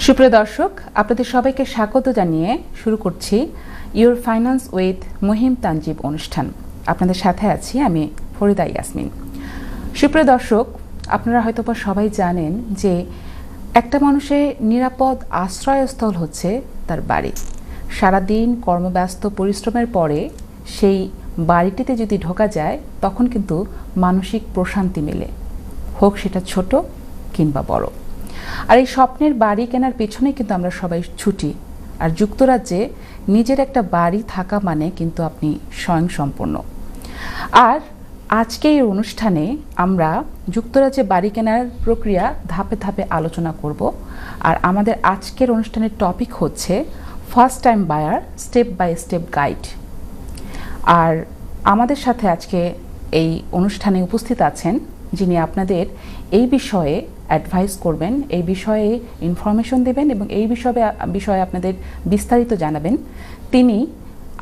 সুপ্রিয় দর্শক, আপনাদের সবাইকে স্বাগত জানিয়ে শুরু করছি ইউর ফাইন্যান্স উইথ মুহিম তানজিব অনুষ্ঠান। আপনাদের সাথে আছি আমি ফরিদা ইয়াসমিন। সুপ্রিয় দর্শক, আপনারা হয়তোবা সবাই জানেন যে একটা মানুষের নিরাপদ আশ্রয়স্থল হচ্ছে তার বাড়ি। সারাদিন কর্মব্যস্ত পরিশ্রমের পরে সেই বাড়িটিতে যদি ঢোকা যায় তখন কিন্তু মানসিক প্রশান্তি মেলে, হোক সেটা ছোট কিংবা বড়। আর এই স্বপ্নের বাড়ি কেনার পেছনে কিন্তু আমরা সবাই ছুটি। আর যুক্তরাজ্যে নিজের একটা বাড়ি থাকা মানে কিন্তু আপনি স্বয়ংসম্পূর্ণ। আর আজকে এই অনুষ্ঠানে আমরা যুক্তরাজ্যে বাড়ি কেনার প্রক্রিয়া ধাপে ধাপে আলোচনা করব। আর আমাদের আজকের অনুষ্ঠানের টপিক হচ্ছে first time buyer step by step guide. আর আমাদের সাথে আজকে এই অনুষ্ঠানে উপস্থিত আছেন যিনি আপনাদের এই বিষয়ে অ্যাডভাইস করবেন, এই বিষয়ে ইনফরমেশন দেবেন এবং এই বিষয়ে আপনাদের বিস্তারিত জানাবেন। তিনি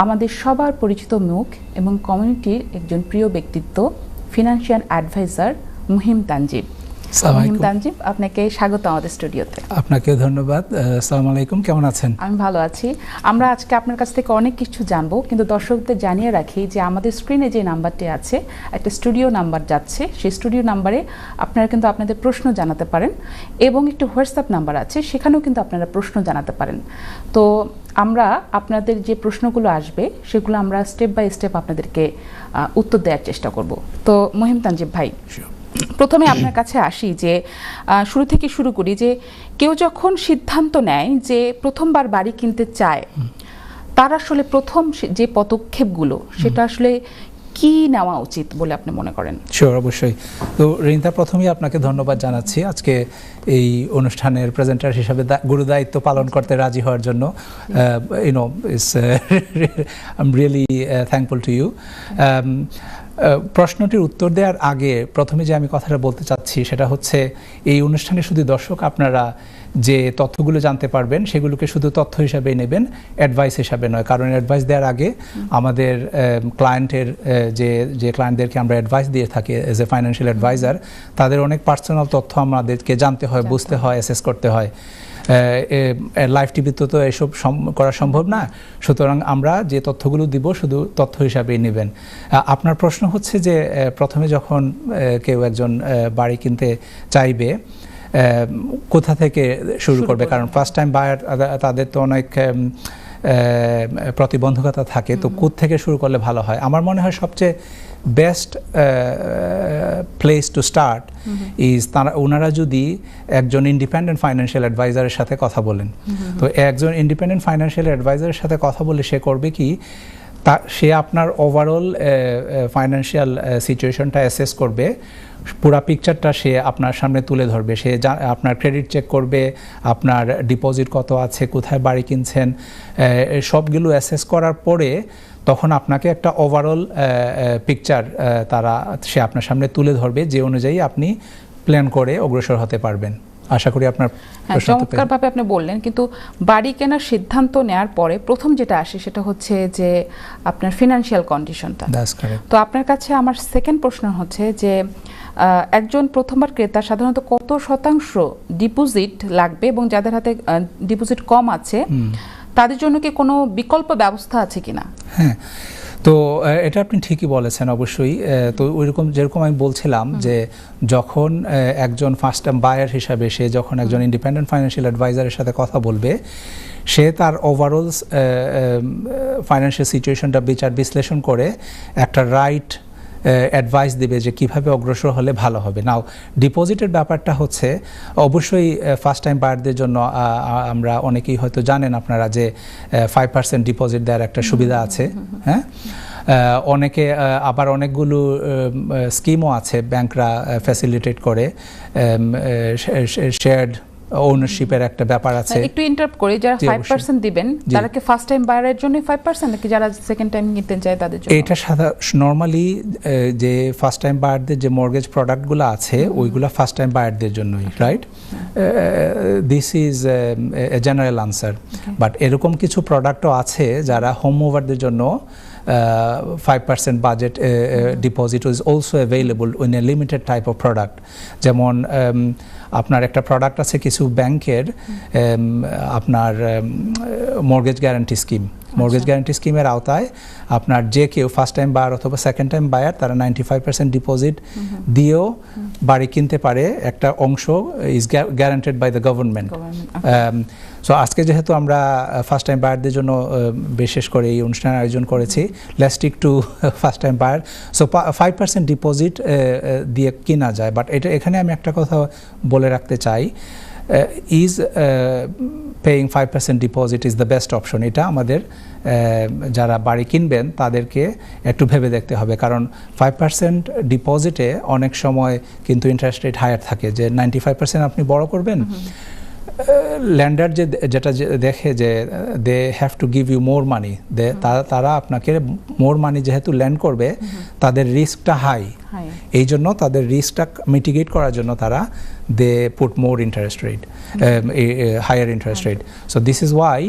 আমাদের সবার পরিচিত মুখ এবং কমিউনিটির একজন প্রিয় ব্যক্তিত্ব, ফিনান্সিয়াল অ্যাডভাইজার মুহিম তানজিব। মুহিম তানজিব, আপনাকে স্বাগত আমাদের স্টুডিওতে। আপনাকে ধন্যবাদ। আসসালামু আলাইকুম, কেমন আছেন? আমি ভালো আছি। আমরা আজকে আপনার কাছ থেকে অনেক কিছু জানবো, কিন্তু দর্শকদের জানিয়ে রাখি যে আমাদের স্ক্রিনে যে নাম্বারটি আছে একটা স্টুডিও নাম্বার যাচ্ছে, সেই স্টুডিও নাম্বারে আপনারা কিন্তু আপনাদের প্রশ্ন জানাতে পারেন এবং একটি হোয়াটসঅ্যাপ নাম্বার আছে, সেখানেও কিন্তু আপনারা প্রশ্ন জানাতে পারেন। তো আমরা আপনাদের যে প্রশ্নগুলো আসবে সেগুলো আমরা স্টেপ বাই স্টেপ আপনাদেরকে উত্তর দেওয়ার চেষ্টা করব। তো মুহিম তানজিব ভাই, প্রথমে আপনার কাছে আসি যে শুরু থেকে শুরু করি যে কেউ যখন সিদ্ধান্ত নেয় যে প্রথমবার বাড়ি কিনতে চায়, তার আসলে প্রথম যে পদক্ষেপগুলো সেটা আসলে কি নেওয়া উচিত বলে আপনি মনে করেন? শিওর, অবশ্যই। তো রিন্তা, প্রথমেই আপনাকে ধন্যবাদ জানাচ্ছি আজকে এই অনুষ্ঠানের প্রেজেন্টার হিসাবে গুরুদায়িত্ব পালন করতে রাজি হওয়ার জন্য। I am really thankful to you. প্রশ্নটির উত্তর দেওয়ার আগে প্রথমে যে আমি কথাটা বলতে চাচ্ছি সেটা হচ্ছে এই অনুষ্ঠানে শুধু দর্শক আপনারা যে তথ্যগুলো জানতে পারবেন সেগুলোকে শুধু তথ্য হিসাবে নেবেন, অ্যাডভাইস হিসাবে নয়। কারণ অ্যাডভাইস দেওয়ার আগে আমাদের ক্লায়েন্টের যে ক্লায়েন্টদেরকে আমরা অ্যাডভাইস দিয়ে থাকি এজ এ ফাইন্যান্সিয়াল অ্যাডভাইজার, তাদের অনেক পার্সোনাল তথ্য আমাদেরকে জানতে হয়, বুঝতে হয়, অ্যাসেস করতে হয়। লাইভ টিভিতে তো এসব করা সম্ভব না, সুতরাং আমরা যে তথ্যগুলো দিব শুধু তথ্য হিসাবেই নেবেন। আপনার প্রশ্ন হচ্ছে যে প্রথমে যখন কেউ একজন বাড়ি কিনতে চাইবে কোথা থেকে শুরু করবে, কারণ ফার্স্ট টাইম বায়ার তাদের তো অনেক প্রতিবন্ধকতা থাকে, তো কোথা থেকে শুরু করলে ভালো হয়? আমার মনে হয় সবচেয়ে best place to start is ওনারা যদি একজন ইন্ডিপেন্ডেন্ট ফাইন্যান্সিয়াল অ্যাডভাইজারের সাথে কথা বলেন। তো একজন ইন্ডিপেন্ডেন্ট ফাইন্যান্সিয়াল অ্যাডভাইজারের সাথে কথা বলে সে করবে কি, সে আপনার ওভারঅল ফাইন্যান্সিয়াল সিচুয়েশনটা অ্যাসেস করবে, পুরা পিকচারটা সে আপনার সামনে তুলে ধরবে। সে আপনার ক্রেডিট চেক করবে, আপনার ডিপোজিট কত আছে, কোথায় বাড়ি কিনছেন, সবগুলো অ্যাসেস করার পরে তখন আপনাকে একটা ওভারঅল পিকচার সে আপনার সামনে তুলে ধরবে, যে অনুযায়ী আপনি প্ল্যান করে অগ্রসর হতে পারবেন। আশা করি আপনার চমৎকারভাবে আপনি বললেন। কিন্তু বাড়ি কেনার সিদ্ধান্ত নেওয়ার পরে প্রথম যেটা আসে সেটা হচ্ছে যে আপনার ফিনান্সিয়াল কন্ডিশনটা। তো আপনার কাছে আমার সেকেন্ড প্রশ্ন হচ্ছে যে একজন প্রথমবার ক্রেতা সাধারণত কত শতাংশ ডিপোজিট লাগবে এবং যাদের হাতে ডিপোজিট কম আছে তাদের জন্য কি কোনো বিকল্প ব্যবস্থা আছে কিনা? হ্যাঁ, তো এটা আপনি ঠিকই বলেছেন অবশ্যই। তো ওইরকম যেরকম আমি বলছিলাম যে যখন একজন ফার্স্ট টাইম বায়ার হিসাবে সে যখন একজন ইন্ডিপেন্ডেন্ট ফাইন্যান্সিয়াল অ্যাডভাইজারের সাথে কথা বলবে, সে তার ওভারঅল ফাইন্যান্সিয়াল সিচুয়েশনটা বিশ্লেষণ করে একটা রাইট অ্যাডভাইস দেবে যে কিভাবে অগ্রসর হলে ভালো হবে। নাও ডিপোজিটের ব্যাপারটা হচ্ছে অবশ্যই ফার্স্ট টাইম বায়ারদের জন্য আমরা অনেকেই হয়তো জানেন আপনারা যে 5% ডিপোজিট দেওয়ার একটা সুবিধা আছে। হ্যাঁ, অনেকে আবার অনেকগুলো স্কিমও আছে ব্যাংকরা ফ্যাসিলিটেট করে, শেয়ার্ড ওনারশিপের একটা ব্যাপার আছে। একটু ইন্টারাপ্ট করি, যারা 5% দিবেন তারা কি ফার্স্ট টাইম বায়ারের জন্য 5% নাকি যারা সেকেন্ড টাইম কিনতে চায় তাদের জন্য? এটা নরমালি যে ফার্স্ট টাইম বায়ারদের যে মর্গেজ প্রোডাক্টগুলো আছে ওইগুলো ফার্স্ট টাইম বায়ারদের জন্যই, right? This is a general answer. But এরকম কিছু প্রোডাক্টও আছে যারা হোম মুভারদের জন্য 5% budget deposit is also available in a limited type of product. যেমন আপনার একটা প্রোডাক্ট আছে কিছু ব্যাংকের আপনার mortgage guarantee scheme. Mortgage guarantee স্কিমের আওতায় আপনার যে কেউ ফার্স্ট টাইম বায়ার অথবা সেকেন্ড টাইম বায়ার তারা 95% ডিপোজিট দিয়েও বাড়ি কিনতে পারে, একটা অংশ is guaranteed by the government. So আজকে যেহেতু আমরা ফার্স্ট টাইম বায়ারদের জন্য বিশেষ করে এই অনুষ্ঠানের আয়োজন করেছি, let's stick to first time buyer. So 5% deposit দিয়ে কিনা যায়, বাট এখানে আমি একটা কথা বলে রাখতে চাই, is paying 5% deposit is the best option. এটা আমাদের যারা বাড়ি কিনবেন তাদেরকে একটু ভেবে দেখতে হবে, কারণ 5% ডিপোজিটে অনেক সময় কিন্তু ইন্টারেস্ট রেট হায়ার থাকে, যে 95% আপনি বড় করবেন। ল্যান্ডার যেটা দেখে যে they have to give you more money, তারা আপনাকে মোর মানি যেহেতু ল্যান্ড করবে তাদের রিস্কটা হাই, এই জন্য তাদের রিস্কটা মিটিগেট করার জন্য তারা they put more interest rate, higher interest rate. So this is why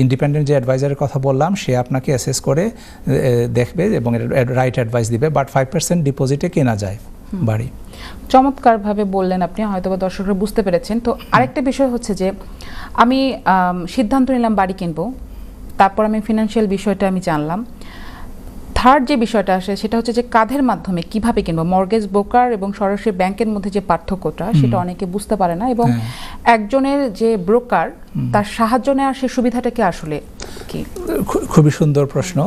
independent যে অ্যাডভাইজারের কথা বললাম সে আপনাকে অ্যাসেস করে দেখবে এবং রাইট অ্যাডভাইস দিবে, বাট 5% ডিপোজিটে কেনা যায় বাড়ি। চমৎকারভাবে বললেন আপনি, হয়তো বা দর্শকরা বুঝতে পেরেছেন। তো আরেকটা বিষয় হচ্ছে যে আমি সিদ্ধান্ত নিলাম বাড়ি কিনবো, তারপর আমি ফিনান্সিয়াল বিষয়টা আমি জানলাম। থার্ড যে বিষয়টা আসে সেটা হচ্ছে যে কাদের মাধ্যমে কিভাবে কিনবো। মর্গেজ ব্রোকার এবং সরাসরি ব্যাংকের মধ্যে যে পার্থক্যটা সেটা অনেকে বুঝতে পারে না, এবং একজনের যে ব্রোকার তার সাহায্য নেওয়ার সেই সুবিধাটা কি আসলে কি? খুবই সুন্দর প্রশ্ন।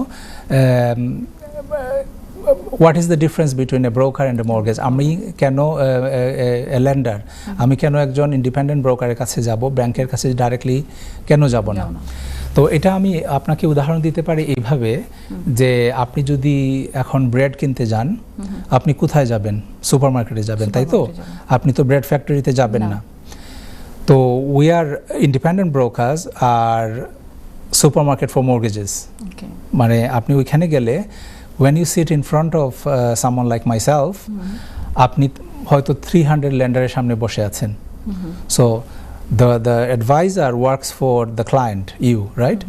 What is the difference between a broker and a mortgage? আমি কেন লেন্ডার, আমি কেন একজন ইন্ডিপেন্ডেন্ট ব্রোকারের কাছে যাব, ব্যাংকের কাছে ডাইরেক্টলি কেন যাব না? তো এটা আমি আপনাকে উদাহরণ দিতে পারি এইভাবে, যে আপনি যদি এখন ব্রেড কিনতে যান, আপনি কোথায় যাবেন? সুপারমার্কেটে যাবেন, তাই তো? আপনি তো ব্রেড ফ্যাক্টরিতে যাবেন না। তো উই আর ইন্ডিপেন্ডেন্ট ব্রোকার্স আর সুপারমার্কেট ফর মর্গেজেস। মানে আপনি ওইখানে গেলে when you sit in front of someone like myself, আপনি হয়তো 300 ল্যান্ডারের সামনে বসে আছেন। So the advisor works for the client, you, right?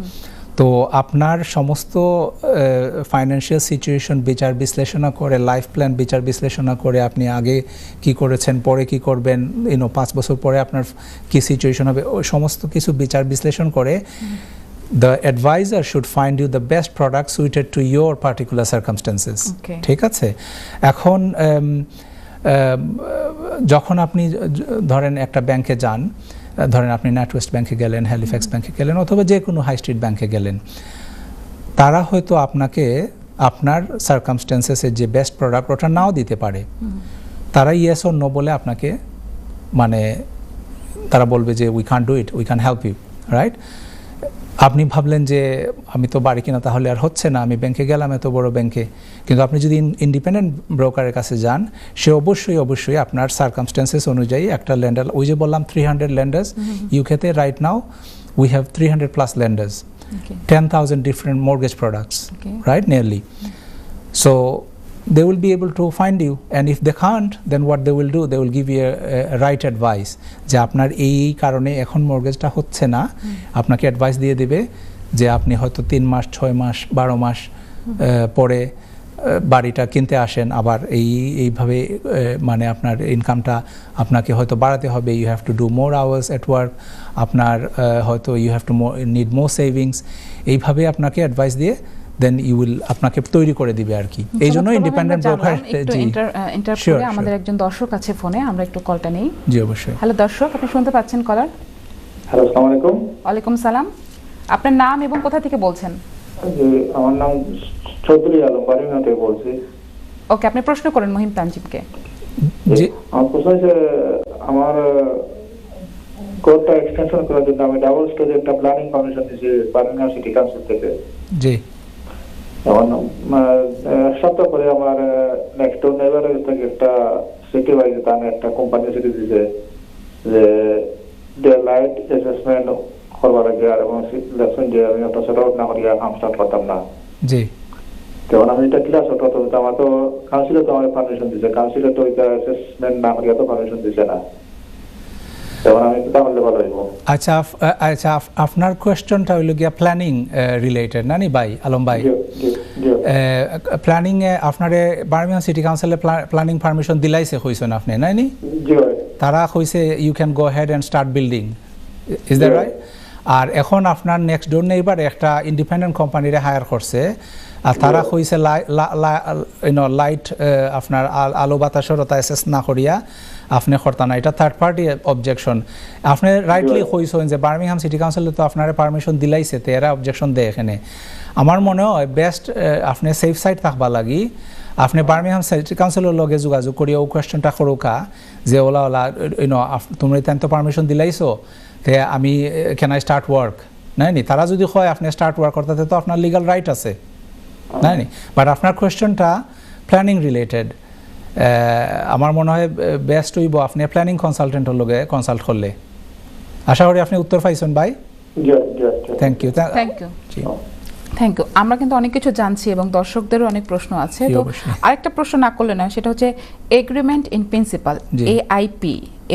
তো আপনার সমস্ত ফাইন্যান্সিয়াল সিচুয়েশন বিচার বিশ্লেষণা করে, লাইফ প্ল্যান বিচার বিশ্লেষণা করে, আপনি আগে কি করেছেন, পরে কি করবেন, 5 বছর পরে আপনার কি সিচুয়েশন হবে, ওই সমস্ত কিছু বিচার বিশ্লেষণ করে the advisor should find you the best product suited to your particular circumstances. ঠিক আছে? এখন যখন আপনি ধরেন একটা ব্যাংকে যান, ধরেন আপনি NatWest ব্যাংকে গেলেন, হ্যালিফ্যাক্স ব্যাংকে গেলেন, অথবা যে কোনো হাই স্ট্রিট ব্যাংকে গেলেন, তারা হয়তো আপনাকে আপনার সার্কামস্টেন্সেসের যে বেস্ট প্রোডাক্ট ওটা নাও দিতে পারে। তারা ইয়েস অর নো বলে আপনাকে, মানে তারা বলবে যে we can do it, we can help you, right? আপনি ভাবলেন যে আমি তো বাড়ি কিনা তাহলে আর হচ্ছে না, আমি ব্যাংকে গেলাম, এত বড় ব্যাংকে, কিন্তু আপনি যদি ইন্ডিপেন্ডেন্ট ব্রোকারের কাছে যান, সে অবশ্যই আপনার সার্কামস্টেন্সেস অনুযায়ী একটা ল্যান্ডার, ওই যে বললাম 300 ল্যান্ডার্স ইউকেতে right now we have 300+ lender's, 10,000 different mortgage products, right, nearly. So they will be able to find you, and if they can't, then what they will do, they will give you a right advice, যে আপনার এই কারণে এখন মর্গেজটা হচ্ছে না, আপনাকে advice দিয়ে দেবে যে আপনি হয়তো 3 মাস 6 মাস 12 মাস পরে বাড়িটা কিনতে আসেন, আবার এইভাবে মানে আপনার ইনকামটা আপনাকে হয়তো বাড়াতে হবে, you have to do more hours at work, আপনার হয়তো you have to need more savings, এইভাবে আপনাকে অ্যাডভাইস দিয়ে দেন ইউ উইল আপনাকে তৈরি করে দিবে আর কি। এই জন্য ইন্ডিপেন্ডেন্ট ব্রোকার। আমাদের একজন দর্শক আছে ফোনে, আমরা একটু কলটা নেই। জি অবশ্যই। হ্যালো দর্শক, আপনি শুনতে পাচ্ছেন কলার? হ্যালো, আসসালামু আলাইকুম। ওয়ালাইকুম সালাম। আপনার নাম এবং কোথা থেকে বলছেন? জি, আমার নাম চৌধুরী আলম, বাড়িনা থেকে বলছি। ওকে, আপনি প্রশ্ন করেন মহিম তানজিবকে। জি, আমার প্রশ্ন হচ্ছে, আমার কোর্টটা এক্সটেনশন করার জন্য আমি ডাবল স্টোরি একটা প্ল্যানিং পারমিশন দিয়েছি বার্মিংহাম সিটি কাউন্সিল থেকে। জি, সপ্তাহ পরে আমার নেক্সট ডোর নেইবারের থেকে একটা সিটি ওয়াইজ একটা কোম্পানি সিটি দিয়েছে যে ডে লাইট অ্যাসেসমেন্ট করবার আগে, আর এবং লেসন যে আমি ওটা সেট আউট না করিয়া কাম স্টার্ট করতাম না। জি, তখন আমি এটা ক্লাস হতো, তো আমার তো কাউন্সিলে তো আমার পারমিশন দিচ্ছে, কাউন্সিলে তো ওইটা অ্যাসেসমেন্ট না করিয়া তো পারমিশন দিচ্ছে না। তখন আমি তা করলে ভালো হইব। আচ্ছা আচ্ছা, আপনার কোয়েশ্চনটা হইল গিয়া প্ল্যানিং রিলেটেড না নি ভাই আলম ভাই? জি জি জি প্ল্যানিং এ আপনারে বার্মিংহাম সিটি কাউন্সিলে প্ল্যানিং পারমিশন দিলাইছে কইছেন আপনি নাই নি? জি তারা কইছে you can go ahead and start building, is that Yeah. Right? আর এখন আপনার নেক্সট ডোর নেইবার একটা ইন্ডিপেন্ডেন্ট কোম্পানিরে হায়ার করছে, আর তারা Yeah. কইছে লাইট আপনার আলো বাতাসরতা অ্যাসেস না করিয়া আপনি করতা না, এটা থার্ড পার্টি অবজেকশন। আপনি রাইটলি Yeah. কইছেন যে বার্মিংহাম সিটি কাউন্সিলে তো আপনারা পারমিশন দিলাইছে, তো এরা অবজেকশন দেয় এখানে। আমার মনে হয় বেস্ট আপনি সেফ সাইড থাকবা লাগি আপনি বার্মিংহাম সিটি কাউন্সিলের লগে যোগাযোগ করিয়া ও কোয়েশ্চনটা করুকা যে ওলা তুমি তো পারমিশন দিলাইছো, তে আমি ক্যান আই স্টার্ট ওয়ার্ক নাই নি? তারা যদি হয় আপনি স্টার্ট ওয়ার্ক করতে তো আপনার লিগাল রাইট আছে নাই নি? বাট আপনার কোয়েশ্চনটা প্ল্যানিং রিলেটেড, আমার মনে হয় বেস্ট হইব আপনি প্ল্যানিং কনসালটেন্টের লগে কনসাল্ট করলে। আশা করি আপনি উত্তর পাইছেন ভাই। জি জি thank you. Thank you, thank you. আমরা কিন্তু অনেক কিছু জানছি এবং দর্শকদেরও অনেক প্রশ্ন আছে। জি, তো অবশ্যই। আরেকটা প্রশ্ন না করলে না, সেটা হচ্ছে agreement in principal, G. AIP,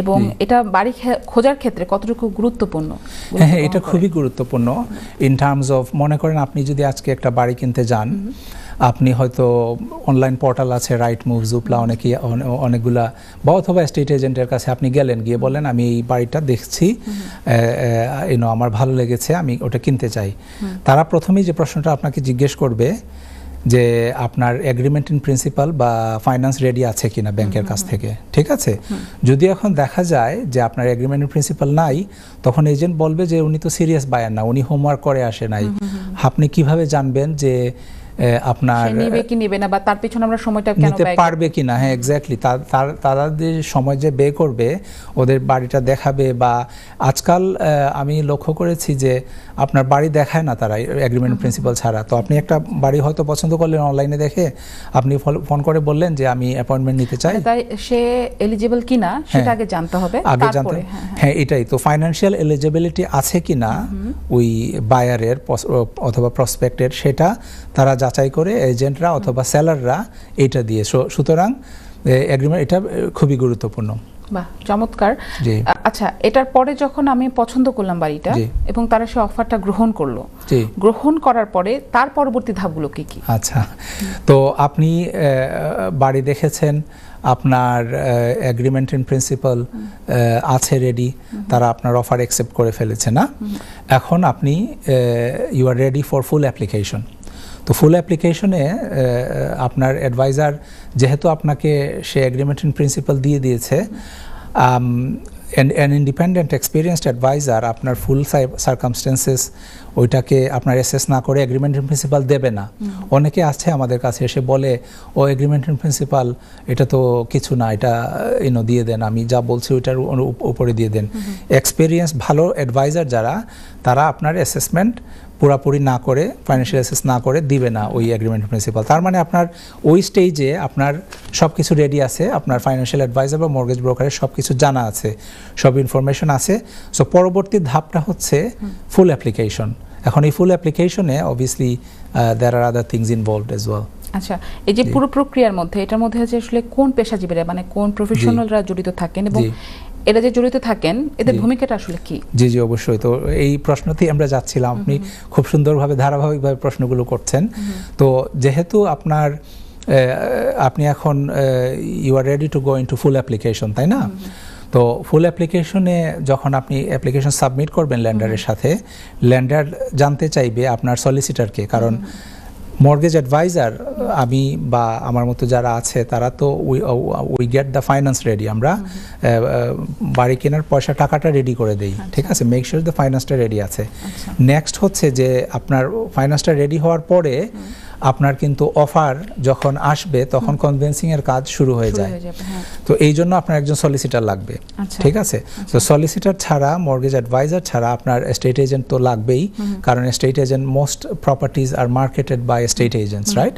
এবং জি। এটা বাড়ি খোঁজার ক্ষেত্রে কতটুকু গুরুত্বপূর্ণ? হ্যাঁ, এটা খুবই গুরুত্বপূর্ণ ইন টার্মস অফ, মনে করেন আপনি যদি আজকে একটা বাড়ি কিনতে যান, আপনি হয়তো অনলাইন পোর্টাল আছে রাইট মুভ, জুপলা, অনেকগুলা, বা অথবা স্টেট এজেন্টের কাছে আপনি গেলেন, গিয়ে বলেন আমি এই বাড়িটা দেখছি, আমার ভালো লেগেছে, আমি ওটা কিনতে চাই। তারা প্রথমেই যে প্রশ্নটা আপনাকে জিজ্ঞেস করবে যে আপনার এগ্রিমেন্ট ইন প্রিন্সিপাল বা ফাইন্যান্স রেডি আছে কিনা ব্যাংকের কাছ থেকে, ঠিক আছে? যদি এখন দেখা যায় যে আপনার এগ্রিমেন্ট ইন প্রিন্সিপাল নাই, তখন এজেন্ট বলবে যে উনি তো সিরিয়াস বায়ার না, উনি হোমওয়ার্ক করে আসে নাই। আপনি কিভাবে জানবেন যে আপনার নিবে কি নিবে না, বা তার পিছনে আমরা সময়টা কেন নিতে ব্যয় পারবে কিনা? হ্যাঁ, এক্স্যাক্টলি। তারা যে সময় যে ব্যয় করবে, ওদের বাড়িটা দেখাবে, বা আজকাল আমি লক্ষ্য করেছি যে আপনার বাড়ি দেখায় না তারা এগ্রিমেন্ট প্রিন্সিপাল ছাড়া। তো আপনি একটা বাড়ি হয়তো পছন্দ করলেন অনলাইনে দেখে, আপনি ফোন করে বললেন যে আমি অ্যাপয়েন্টমেন্ট নিতে চাই, তাই সে এলিজিবল কিনা সেটা আগে জানতে হবে, আগে জানতে। তারপরে হ্যাঁ, এটাই তো, ফাইন্যান্সিয়াল এলিজিবিলিটি আছে কিনা ওই বায়ারের অথবা প্রসপেক্টের, সেটা তারা যাচাই করে এজেন্টরা অথবা সেলাররা এটা দিয়ে। সুতরাং এগ্রিমেন্ট এটা খুবই গুরুত্বপূর্ণ। বাহ, চমৎকার। জি। আচ্ছা, এটার পরে যখন আমি পছন্দ করলাম বাড়িটা জি। এবং তারা সে অফারটা গ্রহণ করলো, জি। গ্রহণ করার পরে তার পরবর্তী ধাপগুলো কি কি? আচ্ছা, তো আপনি বাড়ি দেখেছেন, আপনার এগ্রিমেন্ট ইন প্রিন্সিপাল আছে রেডি, তারা আপনার অফার অ্যাকসেপ্ট করে ফেলেছে না? এখন আপনি you are ready for full application. তো ফুল অ্যাপ্লিকেশনে আপনার অ্যাডভাইজার যেহেতু আপনাকে সে এগ্রিমেন্ট ইন প্রিন্সিপাল দিয়ে দিয়েছে, অ্যান ইন্ডিপেন্ডেন্ট এক্সপিরিয়েন্সড অ্যাডভাইজার আপনার ফুল সার্কামস্টেন্সেস ওইটাকে আপনার অ্যাসেস না করে এগ্রিমেন্ট ইন প্রিন্সিপাল দেবে না। অনেকে আছে আমাদের কাছে এসে বলে, ও এগ্রিমেন্ট ইন প্রিন্সিপাল এটা তো কিছু না, এটা দিয়ে দেন, আমি যা বলছি ওইটার উপরে দিয়ে দেন। এক্সপিরিয়েন্স ভালো অ্যাডভাইজার যারা, তারা আপনার অ্যাসেসমেন্ট পুরাপুরি না করে, ফাইন্যান্সিয়াল অ্যাসেস না করে দিবে না ওই এগ্রিমেন্ট প্রিন্সিপাল। তার মানে আপনার ওই স্টেজে আপনার সব কিছু রেডি আছে, আপনার ফাইন্যান্সিয়াল অ্যাডভাইজার বা মর্গেজ ব্রোকারের সব কিছু জানা আছে, সব ইনফরমেশন আছে। সো পরবর্তী ধাপটা হচ্ছে ফুল অ্যাপ্লিকেশন। এখন এই ফুল অ্যাপ্লিকেশনে obviously there are other things involved as well. আচ্ছা, এই যে পুরো প্রক্রিয়ার মধ্যে, এটার মধ্যে হচ্ছে আসলে কোন পেশাজীবীরা, মানে কোন প্রফেশনালরা জড়িত থাকেন, এবং এরা যে জড়িত থাকেন এদের ভূমিকাটা আসলে কি? জি জি, অবশ্যই। তো এই প্রশ্নতেই আমরা যাচ্ছিলাম, আপনি খুব সুন্দরভাবে ধারাবাহিকভাবে প্রশ্নগুলো করছেন। তো যেহেতু আপনি এখন you are ready to go into full application, তাই না? তো ফুল অ্যাপ্লিকেশনে যখন আপনি অ্যাপ্লিকেশন সাবমিট করবেন ল্যান্ডারের সাথে, ল্যান্ডার জানতে চাইবে আপনার সলিসিটারকে, কারণ মর্গেজ অ্যাডভাইজার আমি বা আমার মতো যারা আছে তারা তো we get the finance ready, আমরা বাড়ি কেনার টাকাটা রেডি করে দেই, ঠিক আছে? মেক শিওর দ্য ফাইন্যান্সটা রেডি আছে। নেক্সট হচ্ছে যে আপনার ফাইন্যান্সটা রেডি হওয়ার পরে আপনার কিন্তু অফার যখন আসবে তখন কনভিন্সিং এর কাজ শুরু হয়ে যায়। তো এই জন্য আপনার একজন সলিসিটার লাগবে, ঠিক আছে? তো সলিসিটার ছাড়া, মর্গেজ অ্যাডভাইজার ছাড়া আপনার এস্টেট এজেন্ট তো লাগবেই, কারণ estate agent, most properties are marketed by estate agents, right?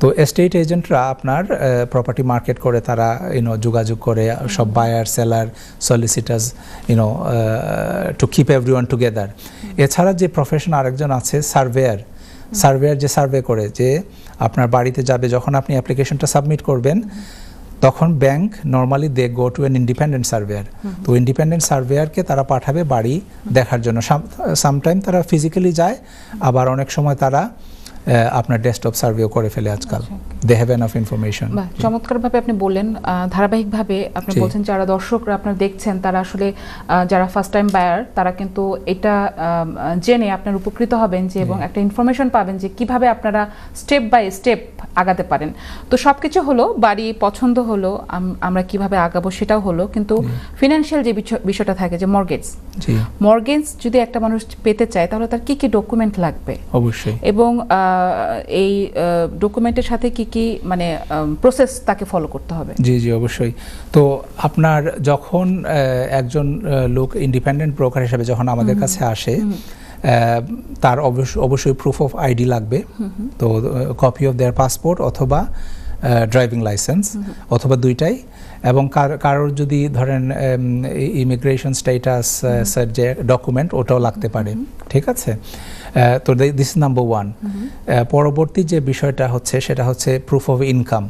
তো এস্টেট এজেন্টরা আপনার প্রপার্টি মার্কেট করে, তারা যোগাযোগ করে সব buyer, seller, solicitors, to keep everyone together. এছাড়া যে প্রফেশন আরেকজন আছে, সার্ভেয়ার। সার্ভেয়ার যে সার্ভে করে, যে আপনার বাড়িতে যাবে, যখন আপনি অ্যাপ্লিকেশনটা সাবমিট করবেন তখন bank normally they go to an independent surveyor. তো ইন্ডিপেন্ডেন্ট সার্ভেয়ারকে তারা পাঠাবে বাড়ি দেখার জন্য। সামটাইম তারা ফিজিক্যালি যায়, আবার অনেক সময় তারা আপনার ডেস্কটপ সার্ভেও করে ফেলে আজকাল। They have enough information. চমৎকারভাবে আপনি বললেন, ধারাবাহিকভাবে আপনি বলছেন যারা দর্শকরা আপনারা দেখছেন তারা আসলে যারা ফার্স্ট টাইম বায়ার তারা কিন্তু এটা জেনে আপনার উপকৃত হবেন যে এবং একটা ইনফরমেশন পাবেন যে কিভাবে আপনারা স্টেপ বাই স্টেপ আগাতে পারেন। তো সবকিছু হলো, বাড়ি পছন্দ হলো, আমরা কিভাবে আগাবো সেটাও হলো, কিন্তু ফিনান্সিয়াল যে বিষয়টা থাকে যে মর্গেজ যদি একটা মানুষ পেতে চায় তাহলে তার কি কি ডকুমেন্ট লাগবে অবশ্যই, এবং এই ডকুমেন্টের সাথে কি কি মানে প্রসেস তাকে ফলো করতে হবে? জি জি অবশ্যই। তো আপনার যখন একজন লোক ইন্ডিপেন্ডেন্ট ব্রোকার হিসেবে যখন আমাদের কাছে আসে, তার অবশ্যই প্রুফ অফ আইডি লাগবে। তো কপি অফ দেয়ার পাসপোর্ট অথবা ড্রাইভিং লাইসেন্স অথবা দুইটাই, এবং কারোর যদি ধরেন ইমিগ্রেশন স্ট্যাটাস যে ডকুমেন্ট ওটাও লাগতে পারে, ঠিক আছে? তো দিস ইজ নাম্বার ওয়ান। পরবর্তী যে বিষয়টা হচ্ছে সেটা হচ্ছে প্রুফ অফ ইনকাম।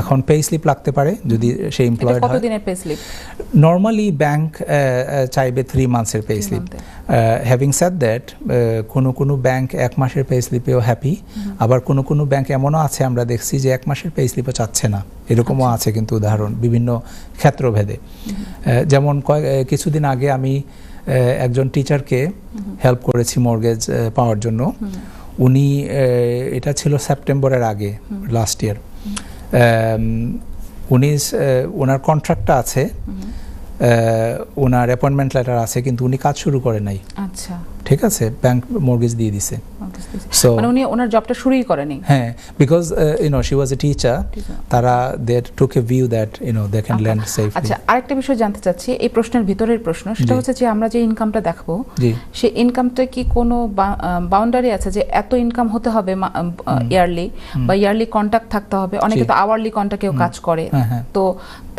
এখন পে স্লিপ লাগতে পারে যদি সে এমপ্লয়েড হয়। কতদিনের পে স্লিপ? নর্মালি ব্যাংক চাইবে 3 মান্থসের pay slip. Having said that, কোনো ব্যাংক 1 মাসের পে স্লিপেও হ্যাপি, আবার কোনো ব্যাংক এমনও আছে আমরা দেখছি যে 1 মাসের পে স্লিপও চাচ্ছে না, এরকমও আছে কিন্তু উদাহরণ বিভিন্ন ক্ষেত্রভেদে। যেমন কিছুদিন আগে আমি একজন টিচারকে হেল্প করেছি মর্গেজ পাওয়ার জন্য। উনি, এটা ছিল সেপ্টেম্বরের আগে লাস্ট ইয়ার, ওনার কন্ট্রাক্টটা আছে, ওনার অ্যাপয়েন্টমেন্ট লেটার আছে, কিন্তু উনি কাজ শুরু করে নাই। আচ্ছা, ঠিক আছে, ব্যাংক মর্গেজ দিয়ে দিছে। সো মানে উনি ওনার জবটা শুরুই করেনি। হ্যাঁ, because she was a teacher, তারা they took a view that they can land safely. আচ্ছা, আরেকটা বিষয় জানতে চাচ্ছি, এই প্রশ্নের ভিতরের প্রশ্ন, সেটা হচ্ছে যে আমরা যে ইনকামটা দেখবো সেই ইনকামটা কি কোনো বাউন্ডারি আছে যে এত ইনকাম হতে হবে ইয়ারলি, বা ইয়ারলি কন্ট্রাক্ট থাকতে হবে? অনেকে তো আওয়ারলি কন্ট্রাক্টেও কাজ করে, তো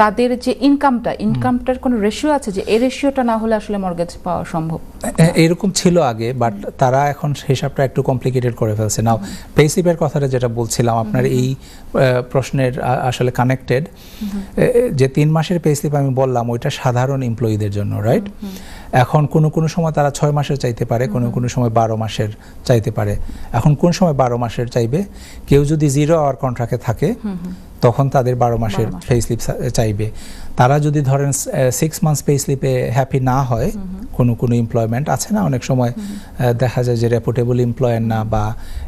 তাদের যে ইনকামটার কোনো রেশিও আছে যে এই রেশিওটা না হলে আসলে মর্গেজ পাওয়া সম্ভব? এরকম ছিল আগে, বাট তারা এখন হিসাবটা একটু কমপ্লিকেটেড করে ফেলছে। নাও পে স্লিপের কথাটা যেটা বলছিলাম, আপনার এই প্রশ্নের আসলে কানেক্টেড, যে 3 মাসের পে স্লিপ আমি বললাম ওইটা সাধারণ এমপ্লয়িদের জন্য, রাইট? এখন কোনো সময় তারা 6 মাসের চাইতে পারে, কোনো সময় 12 মাসের চাইতে পারে। এখন কোন সময় 12 মাসের চাইবে? কেউ যদি 0 আওয়ার কন্ট্রাক্টে থাকে তখন তাদের 12 মাসের পে স্লিপ চাইবে। তারা যদি ধরেন 6 মান্থস পে স্লিপে হ্যাপি না হয়, কোনো এমপ্লয়মেন্ট আছে না, অনেক সময় দেখা যায় যে রেপুটেবল এমপ্লয়ার না বা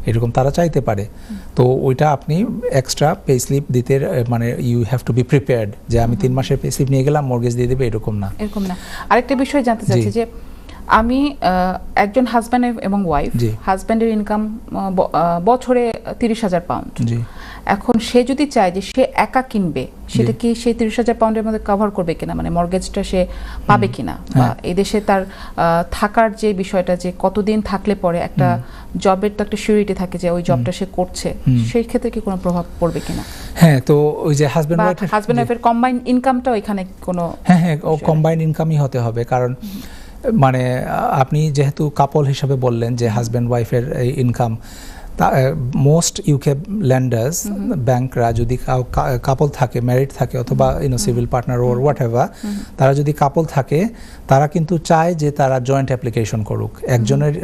এরকম, তারা চাইতে পারে। তো ওইটা আপনি এক্সট্রা পে স্লিপ দিতে, মানে you have to be prepared যে আমি 3 মাসের পে স্লিপ নিয়ে গেলাম, মর্গেজ দিয়ে দেবে, এরকম না। আরেকটা বিষয় জানতে চাচ্ছি যে আমি একজন হাজব্যান্ড এবং ওয়াইফ, হাজব্যান্ডের ইনকাম বছরে 30,000 পাউন্ড। এখন সে যদি চায় যে সে একা কিনবে, সেটা কি সেই 30,000 পাউন্ডের মধ্যে কভার করবে কিনা, মানে মর্গেজটা সে পাবে কিনা? বা এই দেশে তার থাকার যে বিষয়টা, যে কতদিন থাকলে পরে একটা জবের তো একটা সিউরিটি থাকে যে ওই জবটা সে করছে, সেই ক্ষেত্রে কি কোনো প্রভাব পড়বে কিনা? হ্যাঁ, তো ওই যে হাজব্যান্ড ওয়াইফের কম্বাইন্ড ইনকামটাও এখানে কোনো? হ্যাঁ, কম্বাইন্ড ইনকামই হতে হবে, কারণ মানে আপনি যেহেতু কাপল হিসাবে বললেন যে হাজব্যান্ড ওয়াইফের ইনকাম, মোস্ট ইউকে ল্যান্ডার্স, ব্যাংকরা যদি কাপল থাকে, ম্যারিড থাকে, অথবা civil partner or what ever, তারা যদি কাপল থাকে তারা কিন্তু চায় যে তারা জয়েন্ট অ্যাপ্লিকেশন করুক। একজনের,